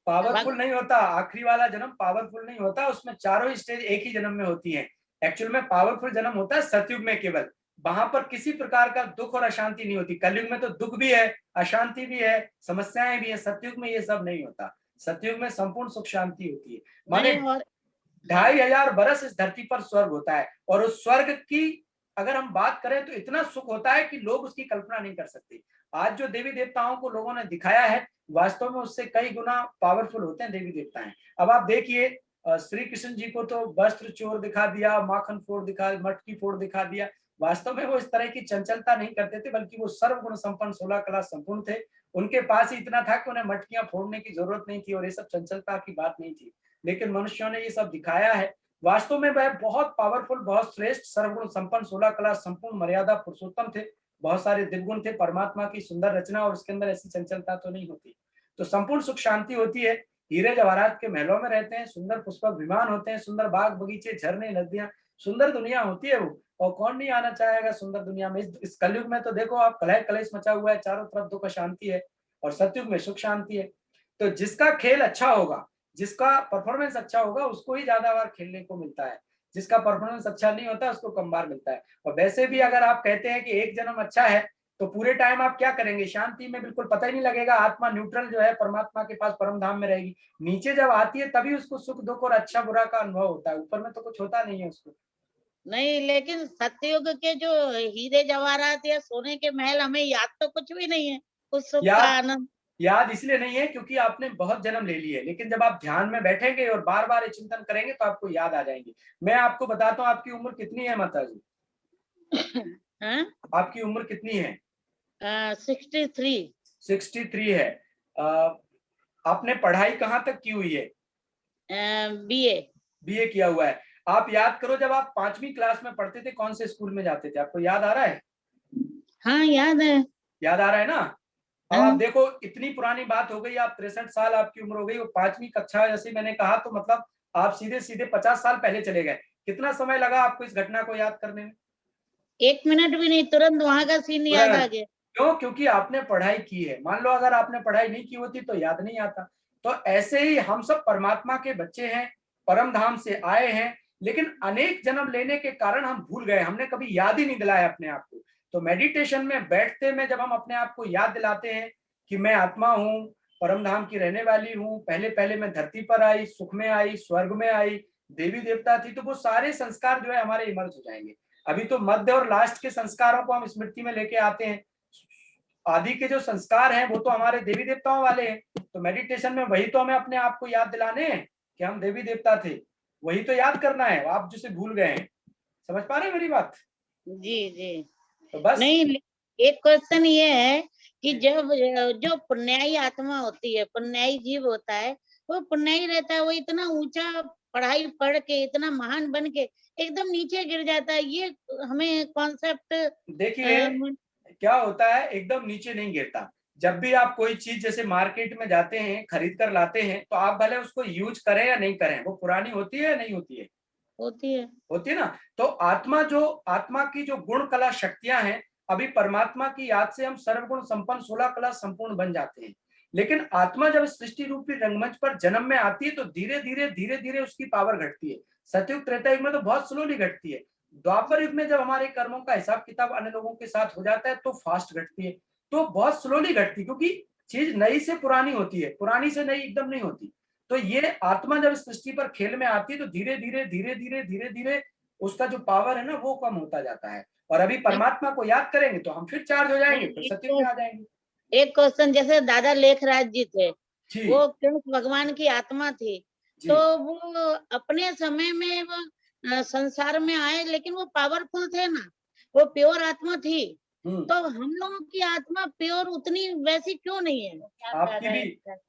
पावरफुल नहीं होता, आखिरी वाला जन्म पावरफुल नहीं होता, उसमें चारों स्टेज एक ही जन्म में होती हैं। एक्चुअल में पावरफुल जन्म होता है सतयुग में केवल, वहां पर किसी प्रकार का दुख और अशांति नहीं होती। कलयुग में तो दुख भी है, अशांति भी है, समस्याएं भी है, सतयुग में ये सब नहीं होता। सतयुग में संपूर्ण सुख शांति होती है। माने 2500 बरस इस धरती पर स्वर्ग होता है, और उस स्वर्ग की अगर हम बात करें तो इतना सुख होता है कि लोग उसकी कल्पना नहीं कर सकते। आज जो देवी देवताओं को लोगों ने दिखाया है, वास्तव में उससे कई गुना पावरफुल होते हैं देवी देवताएं। अब आप देखिए श्री कृष्ण जी को तो वस्त्र चोर दिखा दिया, माखन फोड़ दिखा, मटकी फोड़ दिखा दिया। वास्तव में वो इस तरह की चंचलता नहीं करते थे, बल्कि वो सर्वगुण संपन्न 16 कला संपूर्ण थे। उनके पास ही इतना था कि उन्हें मटकियां फोड़ने की जरूरत नहीं थी, और ये सब चंचलता की बात नहीं थी। लेकिन मनुष्यों ने ये सब दिखाया है। वास्तव में वह बहुत पावरफुल, बहुत श्रेष्ठ, सर्वगुण संपन्न, 16 कला संपूर्ण, मर्यादा पुरुषोत्तम थे। बहुत सारे दिव्यगुण थे, परमात्मा की सुंदर रचना, और उसके अंदर ऐसी चंचलता तो नहीं होती। तो संपूर्ण सुख शांति होती है। हीरे जवाहरात के महलों में रहते हैं, सुंदर पुष्पक विमान होते हैं, सुंदर बाग बगीचे, झरने, नदियां, सुंदर दुनिया होती है वो। और कौन नहीं आना चाहेगा सुंदर दुनिया में। इस कलयुग में तो देखो आप, कलह कलेश मचा हुआ है, चारों तरफ दुख शांति है, और सतयुग में सुख शांति है। तो जिसका खेल अच्छा होगा, जिसका परफॉर्मेंस अच्छा होगा, उसको ही ज्यादा बार खेलने को मिलता है। जिसका परफॉर्मेंस अच्छा नहीं होता उसको कम बार मिलता है। और वैसे भी अगर आप कहते हैं कि एक जन्म अच्छा है, तो पूरे टाइम आप क्या करेंगे? शांति में, बिल्कुल पता ही नहीं लगेगा। आत्मा न्यूट्रल जो है परमात्मा के पास परम धाम में रहेगी। नीचे जब आती है तभी उसको सुख दुख और अच्छा बुरा का अनुभव होता है, ऊपर में तो कुछ होता नहीं है उसको। नहीं, लेकिन सतयुग के जो हीरे जवाहरात या सोने के महल, हमें याद तो कुछ भी नहीं है उस सुख का आनंद। याद इसलिए नहीं है क्योंकि आपने बहुत जन्म ले लिए, लेकिन जब आप ध्यान में बैठेंगे और बार बार चिंतन करेंगे तो आपको याद आ जाएंगे। मैं आपको बताता हूँ, आपकी उम्र कितनी है माता जी? आपकी उम्र कितनी है? 63। 63 है। आपने पढ़ाई कहाँ तक की हुई है? बीए किया हुआ है। आप याद करो, जब आप 5वीं क्लास में पढ़ते थे कौन से स्कूल में जाते थे? आपको याद आ रहा है? हाँ, याद है। याद आ रहा है ना? अब आप देखो, इतनी पुरानी बात हो गई, आप 63 साल आपकी उम्र हो गई, वो 5वीं कक्षा जैसे मैंने कहा, तो मतलब आप सीधे सीधे 50 साल पहले चले गए। कितना समय लगा आपको इस घटना को याद करने में? 1 मिनट भी नहीं, तुरंत वहां का सीन याद आ गया। क्यों? क्योंकि आपने पढ़ाई की है। मान लो अगर आपने पढ़ाई नहीं की होती तो याद नहीं आता। तो ऐसे ही हम सब परमात्मा के बच्चे हैं, परम धाम से आए हैं, लेकिन अनेक जन्म लेने के कारण हम भूल गए, हमने कभी याद ही नहीं दिलाया अपने आप को। तो मेडिटेशन में बैठते में जब हम अपने आप को याद दिलाते हैं कि मैं आत्मा हूँ, परम धाम की रहने वाली हूँ, पहले पहले मैं धरती पर आई, सुख में आई, स्वर्ग में आई, देवी देवता थी, तो वो सारे संस्कार जो है हमारे इमर्ज हो जाएंगे। अभी तो मध्य और लास्ट के संस्कारों को हम स्मृति में लेके आते हैं। आदि के जो संस्कार हैं वो तो हमारे देवी देवताओं वाले हैं। तो मेडिटेशन में वही तो हमें अपने आप को याद दिलाने हैं कि हम देवी देवता थे, वही तो याद करना है, आप जिसे भूल गए हैं। समझ पा रहे हैं मेरी बात? जी जी। तो बस नहीं, एक क्वेश्चन ये है कि जब जो पुण्याई आत्मा होती है, पुण्याई जीव होता है, वो पुण्याई रहता है, वो इतना ऊंचा पढ़ाई पढ़ के इतना महान बन के एकदम नीचे गिर जाता है, ये हमें कॉन्सेप्ट। देखिए क्या होता है, एकदम नीचे नहीं गिरता। जब भी आप कोई चीज जैसे मार्केट में जाते हैं, खरीद कर लाते हैं, तो आप भले उसको यूज करें या नहीं करें, वो पुरानी होती है या नहीं होती है? होती है ना। तो आत्मा की जो गुण कला शक्तियां हैं, अभी परमात्मा की याद से हम सर्वगुण संपन्न 16 कला संपूर्ण बन जाते हैं। लेकिन आत्मा जब सृष्टि रूपी रंगमंच पर जन्म में आती है तो धीरे धीरे उसकी पावर घटती है। सतयुग त्रेता युग में तो बहुत स्लोली घटती है। द्वापर युग में जब हमारे कर्मों का हिसाब किताब अन्य लोगों के साथ हो जाता है तो फास्ट घटती है। तो बहुत स्लोली घटती, क्योंकि चीज नई से पुरानी होती है, पुरानी से नई एकदम नहीं होती। तो ये आत्मा जब सृष्टि पर खेल में आती है तो धीरे धीरे उसका जो पावर है ना वो कम होता जाता है। और अभी परमात्मा को याद करेंगे तो हम फिर चार्ज हो जाएंगे, फिर सत्य में आ जाएंगे। एक क्वेश्चन, जैसे दादा लेखराज जी थे, वो कृष्ण भगवान की आत्मा थी, तो वो अपने समय में वो संसार में आए, लेकिन वो पावरफुल थे ना, वो प्योर आत्मा थी। तो हम लोगों की आत्मा प्योर उतनी वैसी क्यों नहीं है?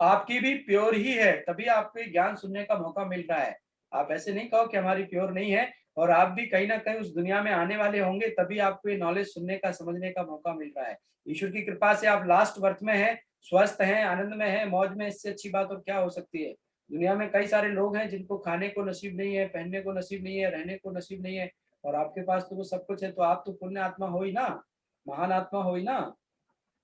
आपकी भी प्योर ही है, तभी आपको ज्ञान सुनने का मौका मिल रहा है। आप ऐसे नहीं कहो कि हमारी प्योर नहीं है। और आप भी कहीं ना कहीं उस दुनिया में आने वाले होंगे, तभी आपको ये नॉलेज सुनने का, समझने का मौका मिल रहा है। ईश्वर की कृपा से आप लास्ट वर्थ में हैं, स्वस्थ हैं, आनंद में हैं, मौज में। इससे अच्छी बात और क्या हो सकती है? दुनिया में कई सारे लोग हैं जिनको खाने को नसीब नहीं है, पहनने को नसीब नहीं है, रहने को नसीब नहीं है, और आपके पास तो वो सब कुछ है। तो आप तो पुण्य आत्मा हो ही ना, महान आत्मा हो ही ना।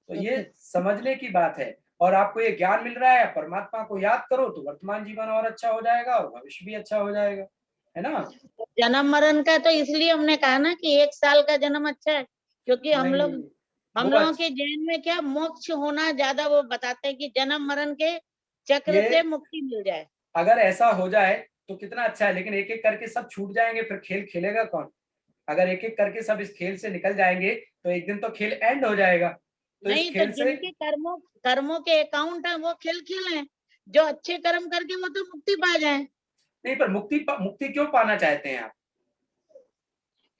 तो ये समझने की बात है। और आपको ये ज्ञान मिल रहा है, परमात्मा को याद करो तो वर्तमान जीवन और अच्छा हो जाएगा और भविष्य भी अच्छा हो जाएगा, है ना। जन्म मरण का तो इसलिए हमने कहा ना कि 1 साल का जन्म अच्छा है, क्योंकि हम लोगों के जैन में क्या मोक्ष होना ज्यादा वो बताते हैं कि जन्म मरण के चक्र से मुक्ति मिल जाए। अगर ऐसा हो जाए तो कितना अच्छा है, लेकिन एक एक करके सब छूट जाएंगे, फिर खेल खेलेगा कौन? अगर एक एक करके सब इस खेल से निकल जाएंगे तो एक दिन तो खेल एंड हो जाएगा। तो नहीं, तो जिनके कर्मों के अकाउंट है वो खेल खेलें, जो अच्छे कर्म करके वो तो मुक्ति पा जाए। नहीं, पर मुक्ति क्यों पाना चाहते हैं आप?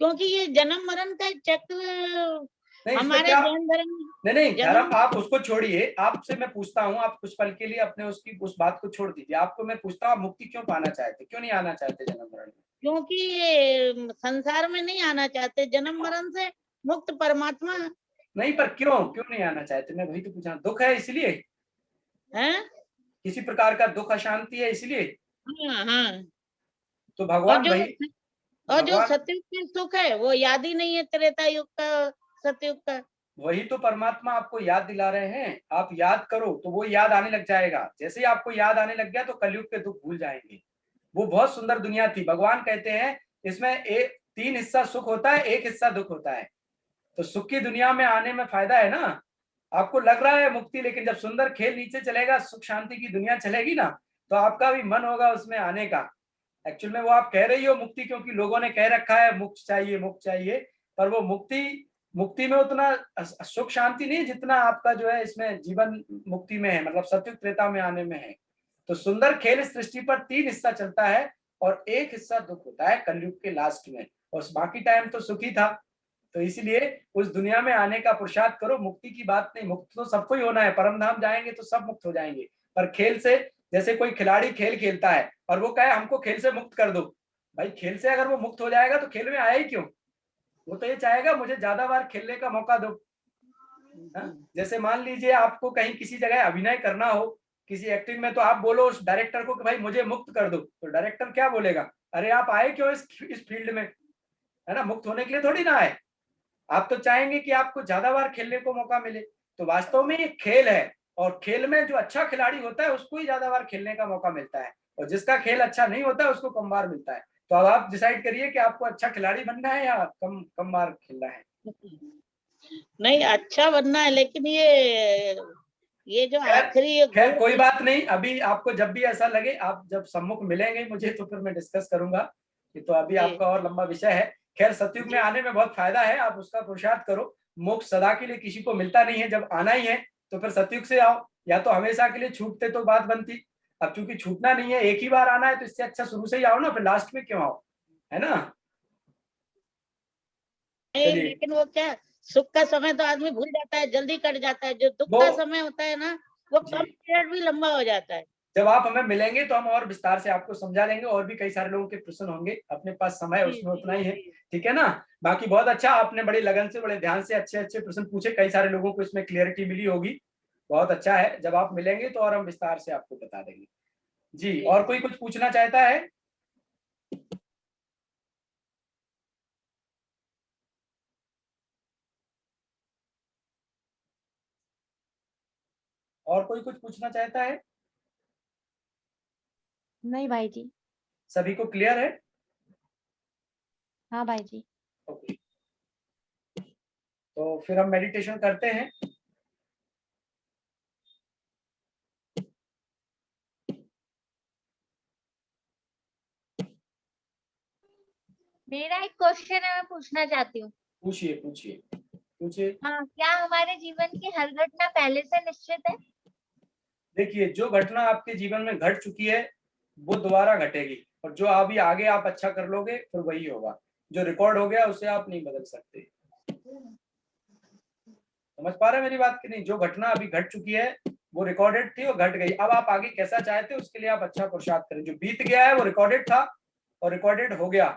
क्योंकि ये जन्म मरण का चक्र हमारे जैन धर्म। नहीं धर्म आप उसको छोड़िए, आपसे मैं पूछता हूँ, आप कुछ पल के लिए अपने उस बात को छोड़ दीजिए। आपको मैं पूछता हूँ, मुक्ति क्यों पाना चाहते, क्यों नहीं आना चाहते जन्म मरण में? क्योंकि संसार में नहीं आना चाहते, जन्म मरण से मुक्त परमात्मा। नहीं, पर क्यों नहीं आना चाहते? मैं वही तो पूछा। दुख है इसलिए? है किसी प्रकार का दुख अशांति है इसलिए। हाँ हाँ। तो और भगवान जो भाई और जो भगवान सतयुग के सुख है वो याद ही नहीं है, त्रेता युग का, सतयुग का। वही तो परमात्मा आपको याद दिला रहे हैं। आप याद करो तो वो याद आने लग जाएगा। जैसे ही आपको याद आने लग गया तो कलयुग के दुख भूल जाएंगे। वो बहुत सुंदर दुनिया थी। भगवान कहते हैं इसमें एक 3 हिस्सा सुख होता है, 1 हिस्सा दुख होता है। तो सुख की दुनिया में आने में फायदा है ना। आपको लग रहा है मुक्ति, लेकिन जब सुंदर खेल नीचे चलेगा, सुख शांति की दुनिया चलेगी ना, तो आपका भी मन होगा उसमें आने का। एक्चुअल में वो आप कह रही हो मुक्ति, क्योंकि लोगों ने कह रखा है मुक्त चाहिए मुक्त चाहिए, पर वो मुक्ति में उतना सुख शांति नहीं जितना आपका जो है इसमें जीवन मुक्ति में है, मतलब सत्युग त्रेता में आने में है। तो सुंदर खेल इस सृष्टि पर 3 हिस्सा चलता है और 1 हिस्सा दुख होता है कलयुग के लास्ट में, और बाकी टाइम तो सुखी था। तो इसलिए उस दुनिया में आने का पुरुषार्थ करो। मुक्ति की बात नहीं, मुक्त तो सबको ही होना है, परम धाम जाएंगे तो सब मुक्त हो जाएंगे। पर खेल से, जैसे कोई खिलाड़ी खेल खेलता है और वो कहे हमको खेल से मुक्त कर दो, भाई खेल से अगर वो मुक्त हो जाएगा तो खेल में आया ही क्यों? वो तो ये चाहेगा मुझे ज्यादा बार खेलने का मौका दो। जैसे मान लीजिए आपको कहीं किसी जगह अभिनय करना हो, किसी एक्टिंग में, तो आप बोलो उस डायरेक्टर को कि भाई मुझे मुक्त कर दो, तो डायरेक्टर क्या बोलेगा? अरे आप आए क्यों इस फील्ड में, है ना? मुक्त होने के लिए थोड़ी ना आए। आप तो चाहेंगे कि आपको ज्यादा बार खेलने को मौका मिले। तो वास्तव में ये खेल है, और खेल में जो अच्छा खिलाड़ी होता है उसको ही ज्यादा बार खेलने का मौका मिलता है, और जिसका खेल अच्छा नहीं होता है उसको कम बार मिलता है। तो अब आप डिसाइड करिए कि आपको अच्छा खिलाड़ी बनना है या कम कम बार खेलना है। नहीं, अच्छा बनना है, लेकिन ये जो आखिरी खैर कोई बात नहीं। अभी आपको जब भी ऐसा लगे, आप जब सम्मुख मिलेंगे मुझे, तो फिर मैं डिस्कस करूंगा कि, तो अभी आपका और लंबा विषय है। खैर सतयुग में आने में बहुत फायदा है, आप उसका पुरुषार्थ करो। मोक्ष सदा के लिए किसी को मिलता नहीं है, जब आना ही है तो फिर सतयुग से आओ, या तो हमेशा के लिए छूटते तो बात बनती। अब चूंकि छूटना नहीं है, एक ही बार आना है, तो इससे अच्छा शुरू से ही आओ ना, फिर लास्ट में क्यों आओ, है ना? लेकिन वो क्या, सुख का समय तो आदमी भूल जाता है, जल्दी कट जाता है। जो दुख का समय होता है ना, वो कम पीरियड भी लंबा हो जाता है। जब आप हमें मिलेंगे तो हम और विस्तार से आपको समझा देंगे, और भी कई सारे लोगों के प्रश्न होंगे, अपने पास समय उसमें उतना ही है, ठीक है ना? बाकी बहुत अच्छा, आपने बड़ी लगन से, बड़े ध्यान से अच्छे अच्छे प्रश्न पूछे, कई सारे लोगों को इसमें क्लियरिटी मिली होगी। बहुत अच्छा है, जब आप मिलेंगे तो और हम विस्तार से आपको बता देंगे। जी, और कोई कुछ पूछना चाहता है? और कोई कुछ पूछना चाहता है? नहीं भाई जी। सभी को क्लियर है? हाँ भाई जी। ओके, तो फिर हम मेडिटेशन करते हैं। मेरा एक क्वेश्चन है, मैं पूछना चाहती हूँ। पूछिए पूछिए पूछिए। हाँ, क्या हमारे जीवन की हर घटना पहले से निश्चित है? देखिए, जो घटना आपके जीवन में घट चुकी है वो दोबारा घटेगी, और जो अभी आगे आप अच्छा कर लोगे फिर वही होगा। जो रिकॉर्ड हो गया उसे आप नहीं बदल सकते। समझ पा रहे हैं मेरी बात की नहीं? जो घटना अभी घट चुकी है वो रिकॉर्डेड थी और घट गई। अब आप आगे कैसा चाहते हैं उसके लिए आप अच्छा पुरुषार्थ करें। जो बीत गया है वो रिकॉर्डेड था और रिकॉर्डेड हो गया।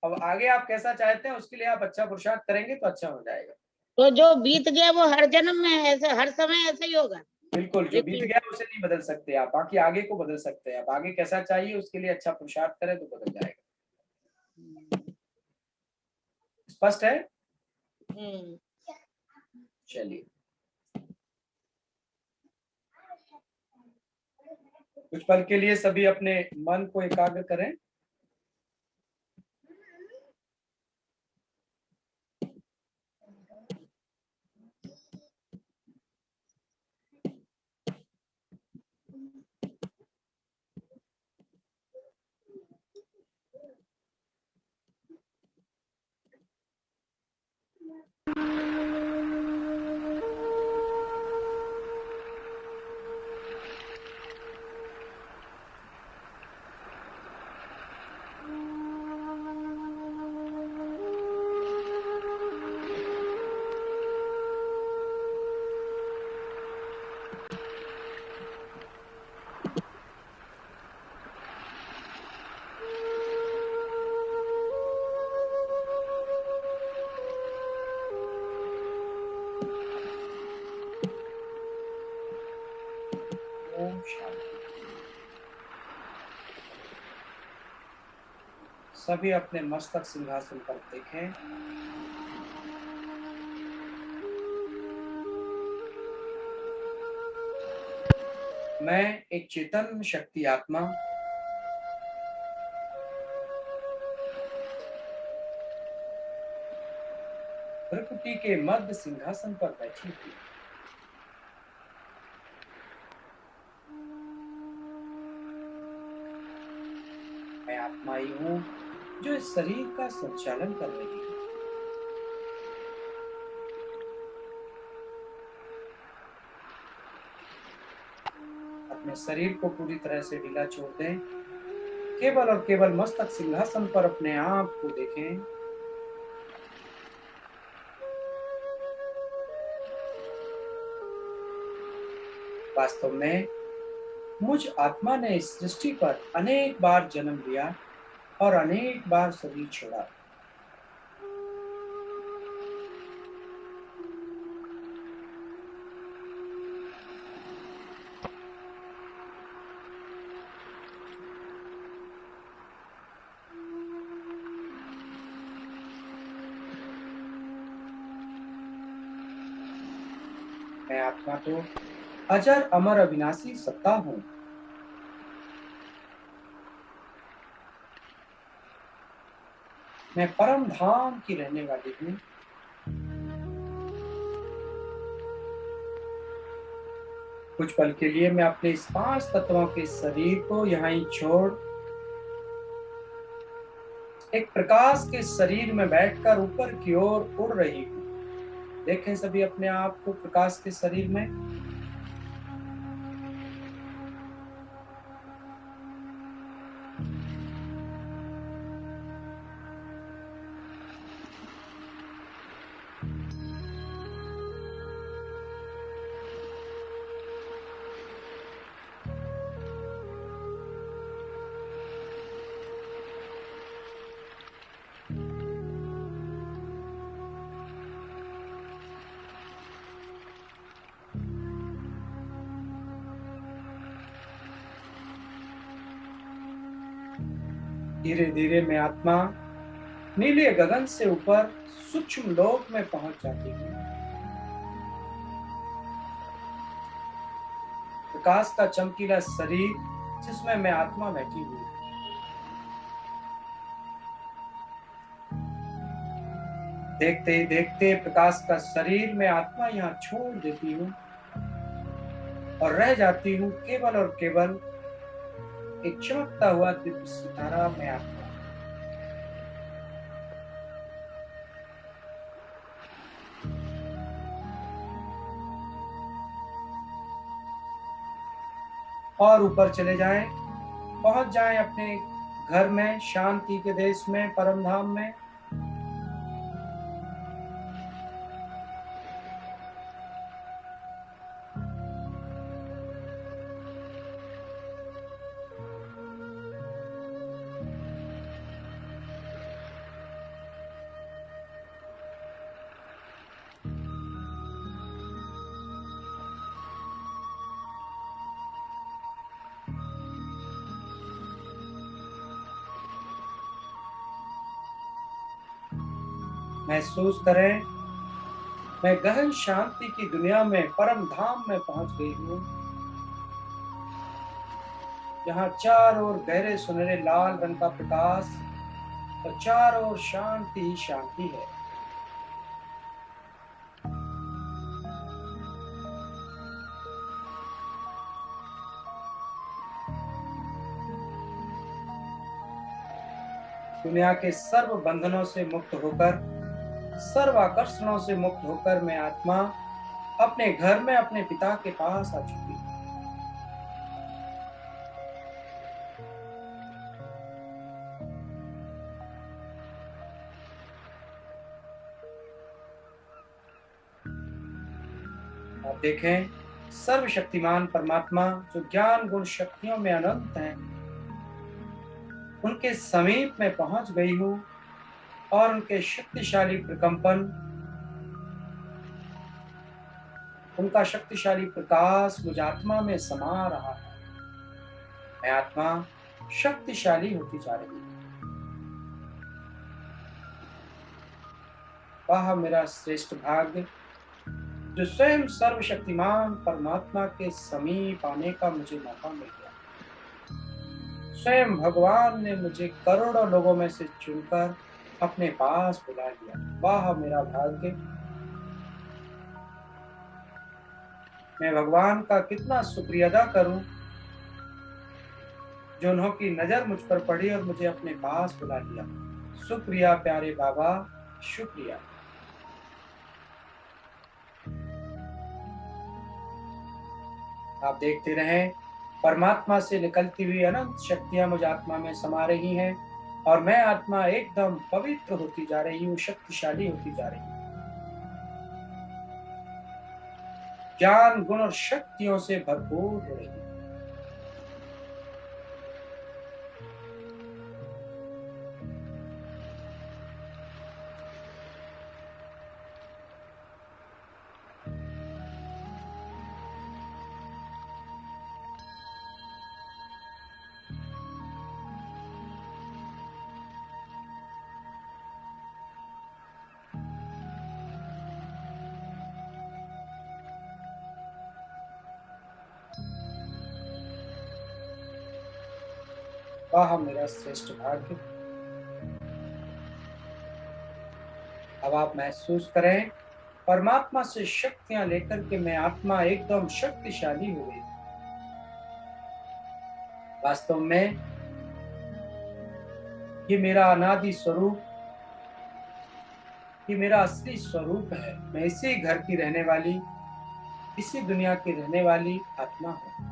अब आगे आप कैसा चाहते हैं उसके लिए आप अच्छा पुरुषार्थ करेंगे तो अच्छा हो जाएगा। तो जो बीत गया वो हर जन्म में ऐसे, हर समय ऐसे ही होगा। बिल्कुल, जो बीत गया उसे नहीं बदल सकते आप, बाकी आगे को बदल सकते हैं। आप आगे कैसा चाहिए उसके लिए अच्छा पुरुषार्थ करें तो बदल जाएगा। स्पष्ट है? चलिए, कुछ पल के लिए सभी अपने मन को एकाग्र करें। सभी अपने मस्तक सिंहासन पर देखें। मैं एक चेतन शक्ति आत्मा प्रकृति के मध्य सिंहासन पर बैठी हुई। मैं आत्मा ही हूँ जो इस शरीर का संचालन कर रही है। अपने शरीर को पूरी तरह से ढीला छोड़ दें। केवल और केवल मस्तक सिंहासन पर अपने आप को देखें। वास्तव में मुझ आत्मा ने इस सृष्टि पर अनेक बार जन्म लिया और अनेक बार शरीर छोड़ा। मैं आत्मा तो अजर अमर अविनाशी सत्ता हूँ। मैं परम धाम की रहने वाली हूँ। कुछ पल के लिए मैं अपने इस 5 तत्वों के शरीर को यहाँ ही छोड़ एक प्रकाश के शरीर में बैठकर ऊपर की ओर उड़ रही हूँ। देखें सभी अपने आप को प्रकाश के शरीर में। धीरे धीरे मैं आत्मा नीले गगन से ऊपर सूक्ष्म लोक में पहुंच जाती हूँ। प्रकाश का चमकीला शरीर जिसमें मैं आत्मा बैठी हुई। देखते ही देखते प्रकाश का शरीर में आत्मा यहाँ छोड़ देती हूँ और रह जाती हूँ केवल और केवल एक चमकता हुआ दिव्य सितारा में आत्मा। और ऊपर चले जाएं, पहुंच जाएं अपने घर में, शांति के देश में, परम धाम में। महसूस करें मैं गहन शांति की दुनिया में, परम धाम में पहुंच गई हूँ। यहाँ चारों ओर गहरे सुनहरे लाल रंग का प्रकाश और चारों ओर शांति ही शांति है। दुनिया के सर्व बंधनों से मुक्त होकर, सर्व आकर्षणों से मुक्त होकर मैं आत्मा अपने घर में अपने पिता के पास आ चुकी हूँ। आप देखें सर्वशक्तिमान परमात्मा जो ज्ञान गुण शक्तियों में अनंत हैं, उनके समीप में पहुंच गई हूँ और उनके शक्तिशाली प्रकंपन, उनका शक्तिशाली प्रकाश मुझ आत्मा में समा रहा है। मैं आत्मा शक्तिशाली होती जा रही हूँ। वह मेरा श्रेष्ठ भाग्य जो स्वयं सर्वशक्तिमान परमात्मा के समीप आने का मुझे मौका मिल गया। स्वयं भगवान ने मुझे करोड़ों लोगों में से चुनकर अपने पास बुला लिया। वाह मेरा भाग्य। मैं भगवान का कितना शुक्रिया अदा करूं जो उन्होंने नजर मुझ पर पड़ी और मुझे अपने पास बुला लिया। शुक्रिया प्यारे बाबा, शुक्रिया। आप देखते रहें, परमात्मा से निकलती हुई अनंत शक्तियां मुझ आत्मा में समा रही हैं और मैं आत्मा एकदम पवित्र होती जा रही हूँ, शक्तिशाली होती जा रही हूँ। ज्ञान, गुण और शक्तियों से भरपूर हो रही हूँ। वाह मेरा श्रेष्ठ भाग्य। अब आप महसूस करें, परमात्मा से शक्तियां लेकर के मैं आत्मा एकदम शक्तिशाली हो गई। वास्तव में ये मेरा अनादि स्वरूप, ये मेरा असली स्वरूप है। मैं इसी घर की रहने वाली, इसी दुनिया की रहने वाली आत्मा हूं।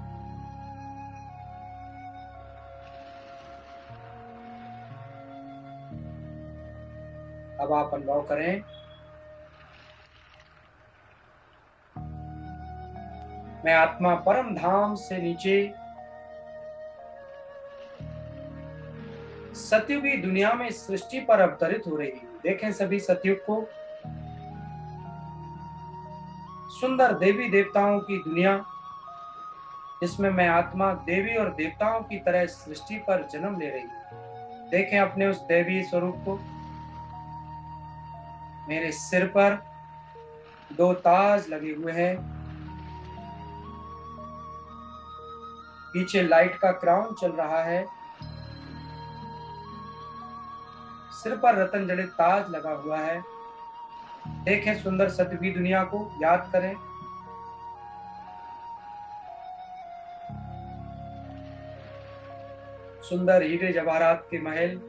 अब आप अनुभव करें, मैं आत्मा परम धाम से नीचे सतयुगी दुनिया में सृष्टि पर अवतरित हो रही हूँ। देखें सभी सतयुग को, सुंदर देवी देवताओं की दुनिया जिसमें मैं आत्मा देवी और देवताओं की तरह सृष्टि पर जन्म ले रही हूँ। देखें अपने उस दैवी स्वरूप को। मेरे सिर पर 2 ताज लगे हुए हैं, पीछे लाइट का क्राउन चल रहा है, सिर पर रतन जड़ित ताज लगा हुआ है। देखें सुंदर सतयुगी दुनिया को, याद करें। सुंदर हीरे जवाहरात के महल,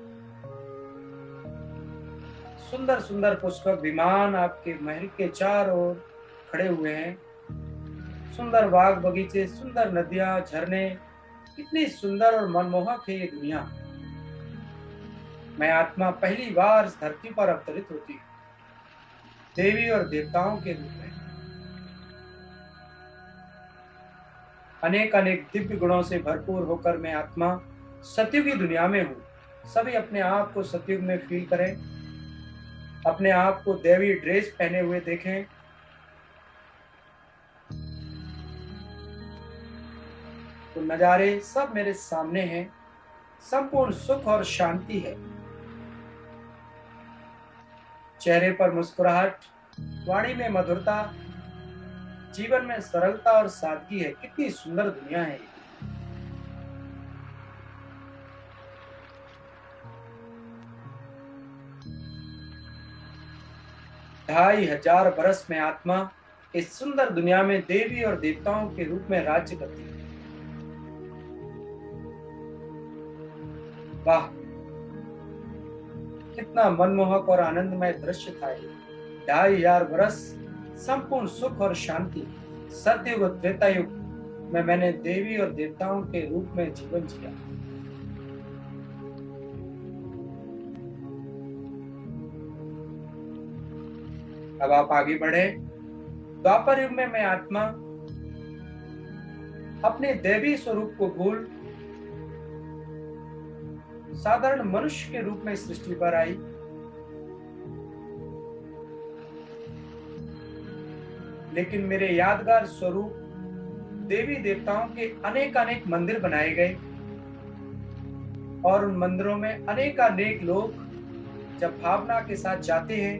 सुंदर सुंदर पुष्पक विमान आपके महल के चारों ओर खड़े हुए हैं। सुंदर बाग बगीचे, सुंदर नदियां, झरने, कितनी सुंदर और मनमोहक है ये दुनिया। मैं आत्मा पहली बार इस धरती पर अवतरित होती हूँ, देवी और देवताओं के रूप में। अनेक अनेक दिव्य गुणों से भरपूर होकर मैं आत्मा सतयुग की दुनिया में हूँ। सभी अपने आप को सतयुग में फील करें, अपने आप को देवी ड्रेस पहने हुए देखें। तो नजारे सब मेरे सामने हैं, संपूर्ण सुख और शांति है। चेहरे पर मुस्कुराहट, वाणी में मधुरता, जीवन में सरलता और सादगी है। कितनी सुंदर दुनिया है। 2500 बरस में आत्मा इस सुंदर दुनिया में देवी और देवताओं के रूप में राज्य करती है। वाह, कितना मनमोहक और आनंदमय दृश्य था ये। 2500 बरस संपूर्ण सुख और शांति। सतयुग और त्रेता युग में मैंने देवी और देवताओं के रूप में जीवन जिया। अब आप आगे बढ़े। द्वापर युग में मैं आत्मा अपने देवी स्वरूप को भूल साधारण मनुष्य के रूप में सृष्टि पर आई। लेकिन मेरे यादगार स्वरूप देवी देवताओं के अनेक अनेक मंदिर बनाए गए और उन मंदिरों में अनेक अनेक लोग जब भावना के साथ जाते हैं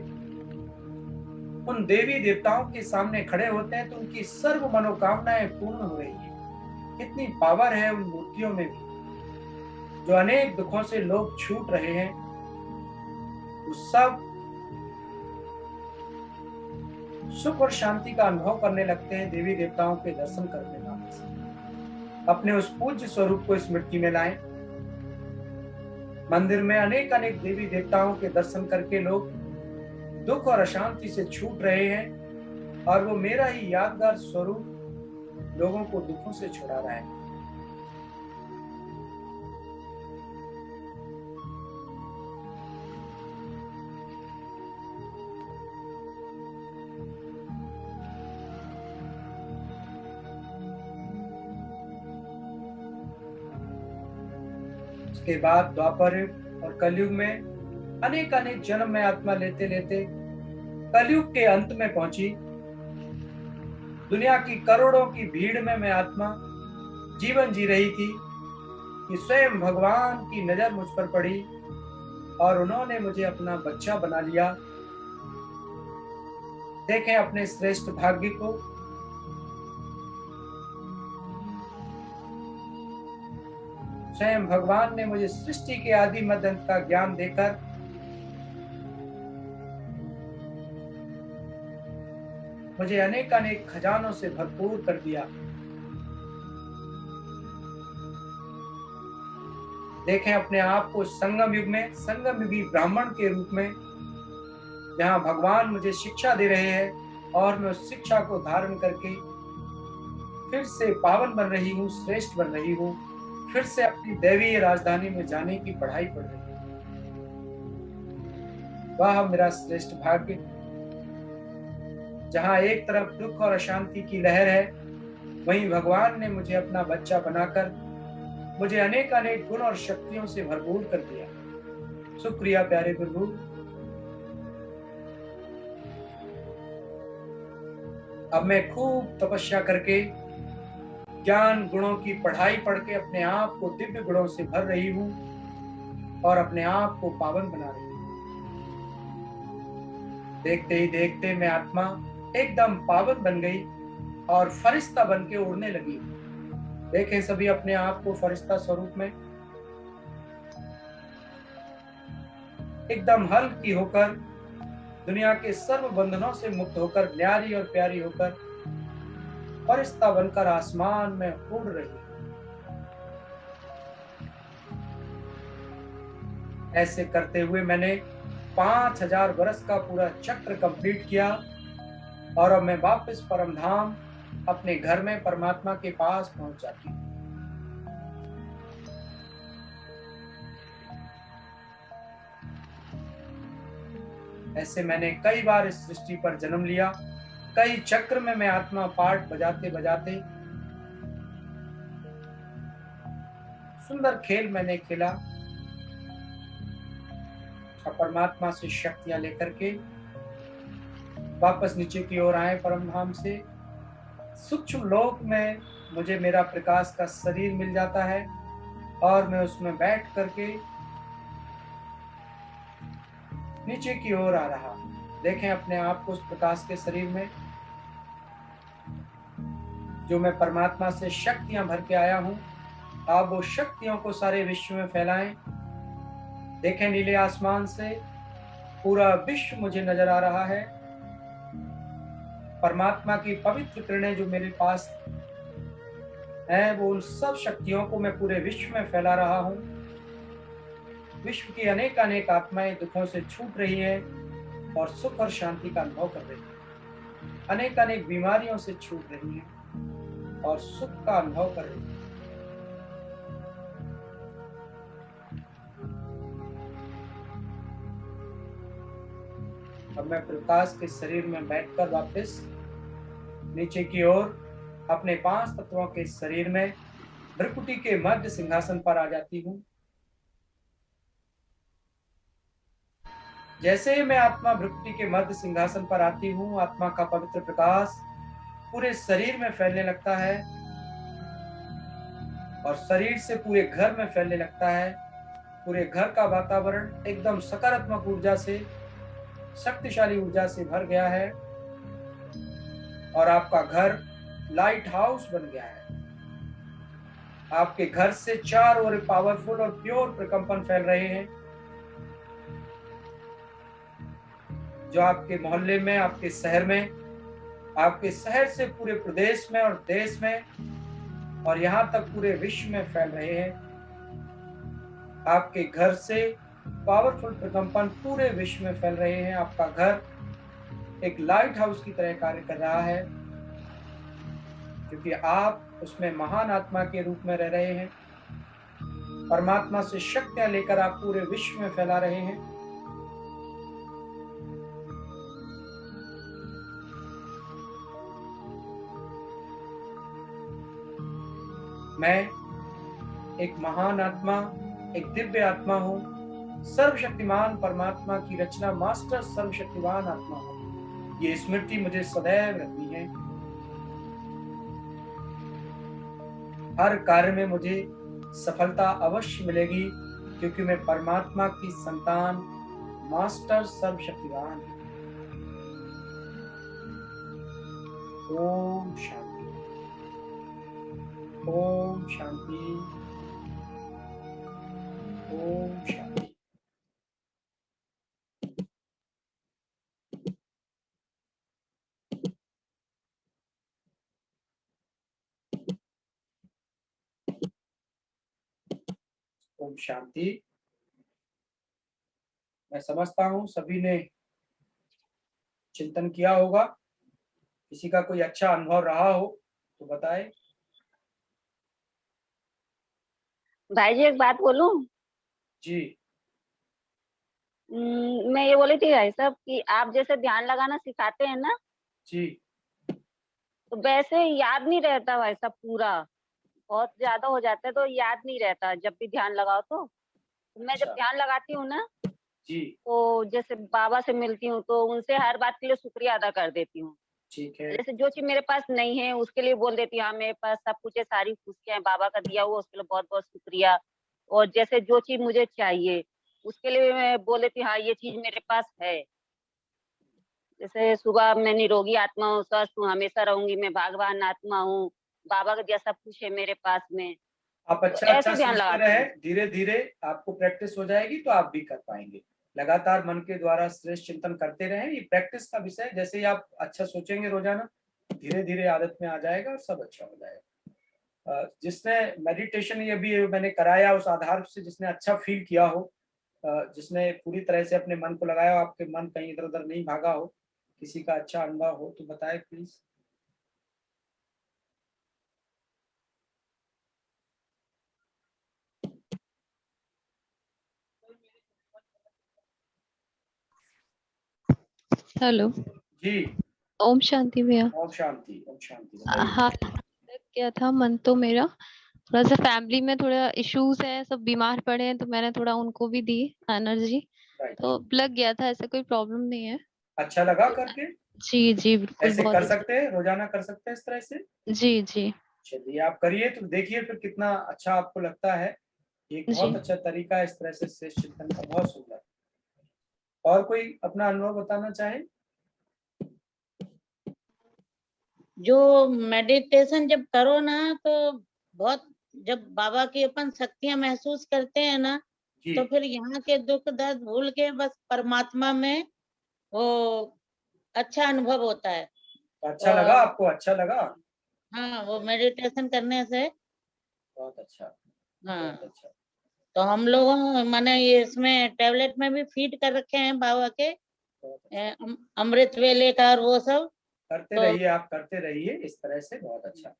उन देवी देवताओं के सामने खड़े होते हैं तो उनकी सर्व मनोकामनाएं पूर्ण हो रही है। कितनी पावर है उन मूर्तियों में भी। जो अनेक दुखों से लोग छूट रहे हैं, वो सब सुख और शांति का अनुभव करने लगते हैं देवी देवताओं के दर्शन करने मात्र से। अपने उस पूज्य स्वरूप को स्मृति में लाएं। मंदिर में अनेक अनेक देवी देवताओं के दर्शन करके लोग दुख और अशांति से छूट रहे हैं, और वो मेरा ही यादगार स्वरूप लोगों को दुखों से छुड़ा रहा है। उसके बाद द्वापर युग और कलयुग में अनेक अनेक जन्म में आत्मा लेते लेते कलयुग के अंत में पहुंची। दुनिया की करोड़ों की भीड़ में मैं आत्मा जीवन जी रही थी कि स्वयं भगवान की नजर मुझ पर पड़ी और उन्होंने मुझे अपना बच्चा बना लिया। देखें अपने श्रेष्ठ भाग्य को। स्वयं भगवान ने मुझे सृष्टि के आदि मध्य अंत का ज्ञान देकर मुझे अनेक अनेक खजानों से भरपूर कर दिया। देखें अपने आप को संगम युग में संगम युगी ब्राह्मण के रूप में, जहां भगवान मुझे शिक्षा दे रहे हैं और मैं उस शिक्षा को धारण करके फिर से पावन बन रही हूँ, श्रेष्ठ बन रही हूँ, फिर से अपनी दैवीय राजधानी में जाने की पढ़ाई पढ़ रही हूँ। वाह मेरा श्रेष्ठ भाग्य, जहां एक तरफ दुख और अशांति की लहर है, वहीं भगवान ने मुझे अपना बच्चा बनाकर मुझे अनेक अनेक गुण और शक्तियों से भरपूर कर दिया। शुक्रिया प्यारे प्रभु। अब मैं खूब तपस्या करके ज्ञान गुणों की पढ़ाई पढ़ के अपने आप को दिव्य गुणों से भर रही हूँ और अपने आप को पावन बना रही हूँ। देखते ही देखते मैं आत्मा एकदम पावन बन गई और फरिश्ता बन के उड़ने लगी। देखें सभी अपने आप को फरिश्ता स्वरूप में, एकदम हल्की होकर, दुनिया के सर्व बंधनों से मुक्त होकर, न्यारी और प्यारी होकर फरिश्ता बनकर आसमान में उड़ रही। ऐसे करते हुए मैंने 5000 वर्ष का पूरा चक्र कंप्लीट किया और अब मैं वापस परमधाम अपने घर में परमात्मा के पास पहुंच जाती हूँ। ऐसे मैंने कई बार इस सृष्टि पर जन्म लिया। कई चक्र में मैं आत्मा पाठ बजाते बजाते सुंदर खेल मैंने खेला और परमात्मा से शक्तियां लेकर के वापस नीचे की ओर आए परमधाम से। सूक्ष्म लोक में मुझे मेरा प्रकाश का शरीर मिल जाता है और मैं उसमें बैठ करके नीचे की ओर आ रहा। देखें अपने आप को उस प्रकाश के शरीर में, जो मैं परमात्मा से शक्तियां भर के आया हूं। आप वो शक्तियों को सारे विश्व में फैलाएं। देखें नीले आसमान से पूरा विश्व मुझे नजर आ रहा है। परमात्मा की पवित्र किरणें जो मेरे पास हैं, वो उन सब शक्तियों को मैं पूरे विश्व में फैला रहा हूं। विश्व की अनेक अनेक आत्माएं दुखों से छूट रही हैं और सुख और शांति का अनुभव कर रही हैं। अनेक अनेक बीमारियों से छूट रही हैं और सुख का अनुभव कर रही हैं। अब मैं प्रकाश के शरीर में बैठकर वापस नीचे की ओर अपने 5 तत्वों के शरीर में भ्रकुटी के मध्य सिंहासन पर आ जाती हूँ। जैसे ही मैं आत्मा भ्रकुटी के मध्य सिंहासन पर आती हूँ, आत्मा का पवित्र प्रकाश पूरे शरीर में फैलने लगता है और शरीर से पूरे घर में फैलने लगता है। पूरे घर का वातावरण एकदम सकारात्मक ऊर्जा से, शक्तिशाली ऊर्जा से भर गया है और आपका घर लाइट हाउस बन गया है। आपके घर से चारों ओर पावरफुल और प्योर प्रकंपन फैल रहे हैं, जो आपके मोहल्ले में, आपके शहर में, आपके शहर से पूरे प्रदेश में और देश में और यहाँ तक पूरे विश्व में फैल रहे हैं। आपके घर से पावरफुल प्रकंपन पूरे विश्व में फैल रहे हैं। आपका घर एक लाइट हाउस की तरह कार्य कर रहा है, क्योंकि आप उसमें महान आत्मा के रूप में रह रहे हैं। परमात्मा से शक्तियां लेकर आप पूरे विश्व में फैला रहे हैं। मैं एक महान आत्मा, एक दिव्य आत्मा हूँ, सर्वशक्तिमान परमात्मा की रचना, मास्टर सर्वशक्तिमान आत्मा हूँ। ये स्मृति मुझे सदैव रखनी है। हर कार्य में मुझे सफलता अवश्य मिलेगी, क्योंकि मैं परमात्मा की संतान, मास्टर सर्वशक्तिमान हूँ। ओम शांति, ओम शांति, ओम शांति। ओम शांति। मैं समझता हूँ सभी ने चिंतन किया होगा। किसी का कोई अच्छा अनुभव रहा हो तो बताए। भाई जी एक बात बोलूं? जी मैं ये बोली थी भाई साहब कि आप जैसे ध्यान लगाना सिखाते हैं ना, जी तो वैसे याद नहीं रहता भाई साहब पूरा, बहुत ज्यादा हो जाता है तो याद नहीं रहता जब भी ध्यान लगाओ तो मैं जब अच्छा ध्यान लगाती हूँ ना, जी तो जैसे बाबा से मिलती हूँ तो उनसे हर बात के लिए शुक्रिया अदा कर देती हूँ। ठीक है। जैसे जो चीज मेरे पास नहीं है उसके लिए बोल देती हूँ, हाँ मेरे पास सब कुछ है, सारी खुशियां हैं, बाबा का दिया हुआ, उसके लिए बहुत बहुत शुक्रिया। और जैसे जो चीज मुझे चाहिए उसके लिए मैं बोल देती हूँ, हाँ ये चीज मेरे पास है। जैसे सुबह मैं निरोगी आत्मा हूँ, स्वस्थ हूँ, हमेशा रहूंगी, मैं भागवान आत्मा हूँ, बाबा का जैसा कुछ है मेरे पास में। आप तो अच्छा अच्छा ऐसे ध्यान सोचते लगाती रहे, हूँ। धीरे धीरे आपको प्रैक्टिस हो जाएगी तो आप भी कर पाएंगे। लगातार मन के द्वारा श्रेष्ठ चिंतन करते रहें। ये प्रैक्टिस का विषय है। जैसे ही आप अच्छा सोचेंगे रोजाना, धीरे धीरे आदत में आ जाएगा और सब अच्छा हो जाएगा। जिसने मेडिटेशन ये भी मैंने कराया, उस आधार से जिसने अच्छा फील किया हो, जिसने पूरी तरह से अपने मन को लगाया हो, आपके मन कहीं इधर उधर नहीं भागा हो, किसी का अच्छा अनुभव हो तो बताए प्लीज। हेलो। जी ओम शांति भैया। ओम शांति, ओम शांति। बताइए। हाँ, लग गया था मन तो मेरा, थोड़ा सा फैमिली में थोड़ा इश्यूज है, सब बीमार पड़े हैं तो मैंने थोड़ा उनको भी दी एनर्जी, राइट। तो लग गया था, ऐसा कोई प्रॉब्लम नहीं है। अच्छा लगा करके? जी जी बिल्कुल, ऐसे बहुत कर अच्छा। सकते हैं, रोजाना कर सकते हैं इस तरह से। जी जी चलिए आप करिए तो देखिए फिर कितना अच्छा आपको लगता है। ये एक जी। बहुत अच्छा तरीका है इस तरह से श्रेष्ठ चिंतन का, बहुत सुंदर। और कोई अपना अनुभव बताना चाहे? जो मेडिटेशन जब करो ना तो बहुत, जब बाबा की अपन शक्तियां महसूस करते हैं ना, जी तो फिर यहाँ के दुख दर्द भूल के बस परमात्मा में वो अच्छा अनुभव होता है। तो अच्छा लगा और आपको? अच्छा लगा? हाँ, वो मेडिटेशन करने से, बहुत अच्छा, हाँ, बहुत अच्छा। तो हम लोगों मैंने ये इसमें टैबलेट में भी फीड कर रखे हैं बाबा के बहुत अच्छा। अमृत वेले का और वो सब। करते तो रहिए, आप करते रहिए इस तरह से, बहुत अच्छा।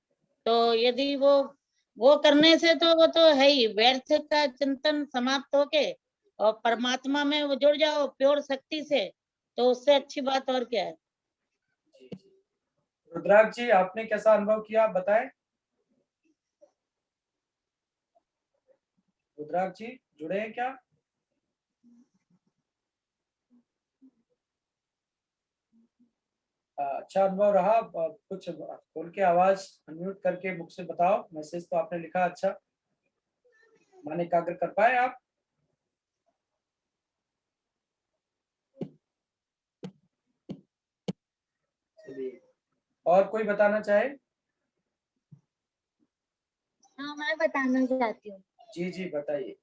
तो यदि वो करने से तो वो तो है ही, व्यर्थ का चिंतन समाप्त होके और परमात्मा में वो जुड़ जाओ प्योर शक्ति से, तो उससे अच्छी बात और क्या है। जी जी। रुद्राक्ष जी आपने कैसा अनुभव किया, आप बताएं। रुद्राक्ष जी जुड़े हैं क्या? अच्छा अनुभव रहा? कुछ खोल के आवाज अनम्यूट करके मुख से बताओ। मैसेज तो आपने लिखा, अच्छा मन एकाग्र कर पाए आप? चलिए और कोई बताना चाहे? हाँ, मैं बताना चाहती हूँ। जी जी बताइए।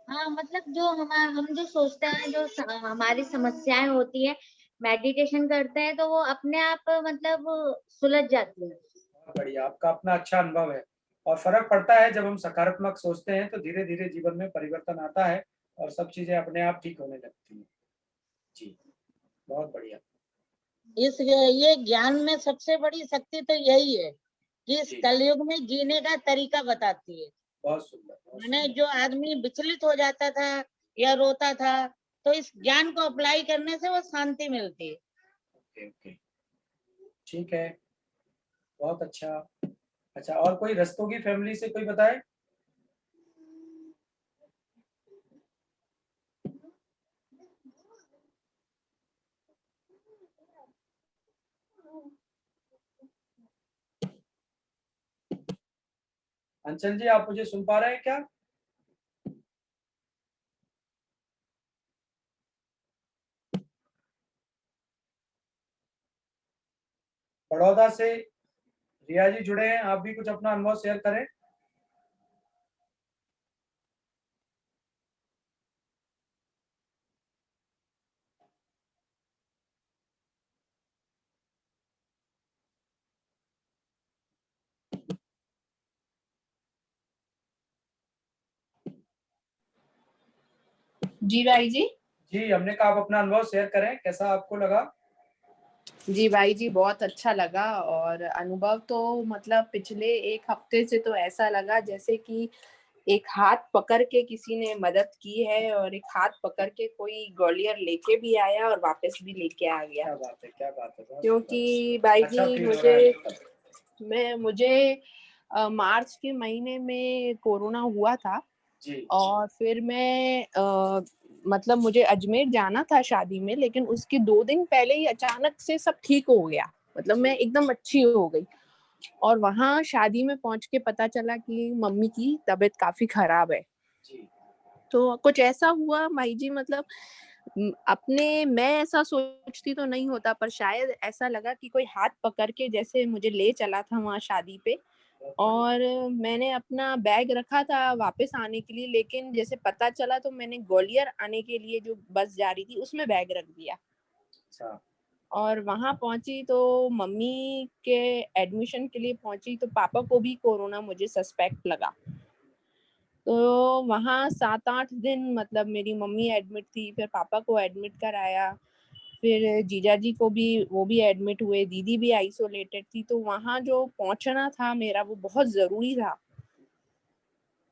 हाँ, मतलब जो हम जो सोचते हैं, जो हमारी समस्याएं होती है, मेडिटेशन करते हैं तो वो अपने आप मतलब सुलझ जाती है। बहुत बढ़िया, आपका अपना अच्छा अनुभव है। और फर्क पड़ता है जब हम सकारात्मक सोचते हैं तो धीरे धीरे जीवन में परिवर्तन आता है और सब चीजें अपने आप ठीक होने लगती हैं। जी, बहुत बढ़िया। ये ज्ञान में सबसे बड़ी शक्ति तो यही है कि इस जी, कलयुग में जीने का तरीका बताती है। बहुत सुंदर, बहुत मैंने सुंदर। जो आदमी विचलित हो जाता था या रोता था, तो इस ज्ञान को अप्लाई करने से वो शांति मिलती है। ओके ओके, ठीक है, बहुत अच्छा। अच्छा, और कोई रस्तों की फैमिली से कोई बताए? अंचल जी, आप मुझे सुन पा रहे हैं क्या? बड़ौदा से रिया जी जुड़े हैं, आप भी कुछ अपना अनुभव शेयर करें। जी भाई जी। जी, हमने कहा आप अपना अनुभव शेयर करें, कैसा आपको लगा? जी भाई जी, बहुत अच्छा लगा। और अनुभव तो मतलब पिछले एक हफ्ते से तो ऐसा लगा जैसे कि एक हाथ पकड़ के किसी ने मदद की है, और एक हाथ पकड़ के कोई ग्वालियर लेके भी आया और वापस भी लेके आ गया। क्या बात है, क्या बात है, बहुत क्योंकि सुंदर। भाई अच्छा जी फील हो रहा है मतलब। मुझे मार्च के महीने में कोरोना हुआ था। जी। और फिर मैं मतलब मुझे अजमेर जाना था शादी में, लेकिन उसके 2 दिन पहले ही अचानक से सब ठीक हो गया। मतलब मैं एकदम अच्छी हो गई। और वहां शादी में पहुंच के पता चला कि मम्मी की तबीयत काफी खराब है। जी। तो कुछ ऐसा हुआ भाई जी, मतलब अपने मैं ऐसा सोचती तो नहीं होता, पर शायद ऐसा लगा कि कोई हाथ पकड़ के जैसे मुझे ले चला था वहां शादी पे। और मैंने अपना बैग रखा था वापस आने के लिए, लेकिन जैसे पता चला तो मैंने ग्वालियर आने के लिए जो बस जा रही थी उसमें बैग रख दिया। अच्छा। और वहां पहुंची तो मम्मी के एडमिशन के लिए पहुंची, तो पापा को भी कोरोना मुझे सस्पेक्ट लगा। तो वहाँ 7-8 दिन मतलब मेरी मम्मी एडमिट थी, फिर पापा को एडमिट कराया, फिर जीजा जी को भी, वो भी एडमिट हुए, दीदी भी आइसोलेटेड थी। तो वहाँ जो पहुंचना था मेरा वो बहुत ज़रूरी था,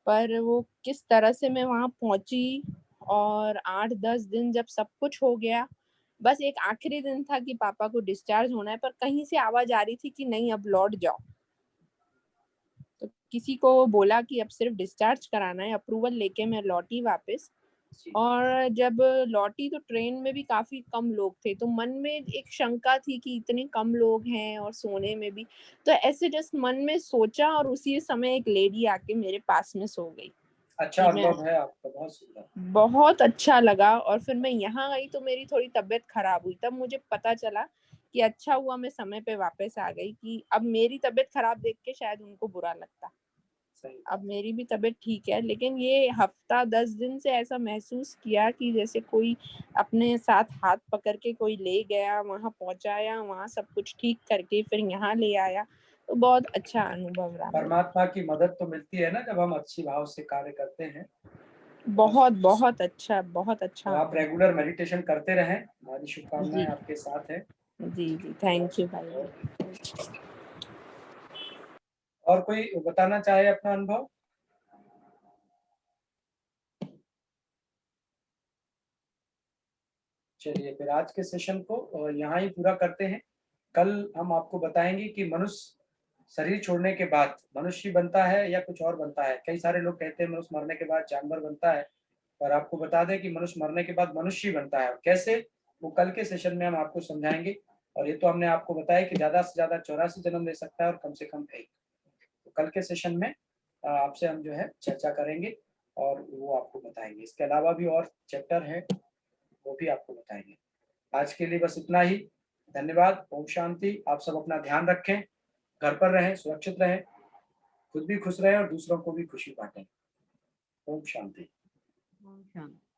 पर वो किस तरह से मैं वहाँ पहुंची। और 8-10 दिन जब सब कुछ हो गया, बस एक आखिरी दिन था कि पापा को डिस्चार्ज होना है, पर कहीं से आवाज आ रही थी कि नहीं अब लौट जाओ। तो किसी को बोला कि अब सिर्फ डिस्चार्ज कराना है, अप्रूवल लेके मैं लौटी वापस। और जब लौटी तो ट्रेन में भी काफी कम लोग थे, तो मन में एक शंका थी कि इतने कम लोग हैं और सोने में भी। तो ऐसे जस्ट मन में सोचा और उसी समय एक लेडी आके मेरे पास में सो गई। अच्छा कि मैं अनुभव है आपका, बहुत सुंदर। बहुत अच्छा लगा। और फिर मैं यहाँ आई तो मेरी थोड़ी तबीयत खराब हुई, तब मुझे पता चला कि अच्छा हुआ मैं समय पे वापस आ गई, कि अब मेरी तबीयत खराब देख के शायद उनको बुरा लगता। सही। अब मेरी भी तबीयत ठीक है, लेकिन ये हफ्ता 10 दिन से ऐसा महसूस किया कि जैसे कोई अपने साथ हाथ पकड़ के कोई ले गया, वहां पहुंचाया, वहां सब कुछ ठीक करके फिर यहाँ ले आया। तो बहुत अच्छा अनुभव रहा मेरा। परमात्मा की मदद तो मिलती है ना जब हम अच्छी भाव से कार्य करते हैं। बहुत बहुत तो अच्छा आप अनुभव। रेगुलर मेडिटेशन करते रहें, हमारी शुभकामनाएं जी आपके साथ है। जी जी, थैंक यू भाई। और कोई बताना चाहे अपना अनुभव? चलिए फिर आज के सेशन को यहाँ ही पूरा करते हैं। कल हम आपको बताएंगे कि मनुष्य शरीर छोड़ने के बाद मनुष्य बनता है या कुछ और बनता है। कई सारे लोग कहते हैं मनुष्य मरने के बाद जानवर बनता है, पर आपको बता दें कि मनुष्य मरने के बाद मनुष्य बनता है। कैसे, वो कल के सेशन में हम आपको समझाएंगे। और ये तो हमने आपको बताया कि ज्यादा से ज्यादा 84 जन्म ले सकता है और कम से कम 1। तो कल के सेशन में आपसे हम जो है चर्चा करेंगे और वो आपको बताएंगे। इसके अलावा भी और चैप्टर है, वो भी आपको बताएंगे। आज के लिए बस इतना ही। धन्यवाद। ओम शांति। आप सब अपना ध्यान रखें, घर पर रहें, सुरक्षित रहें, खुद भी खुश रहें और दूसरों को भी खुशी बांटें। ओम शांति। ओम शांति।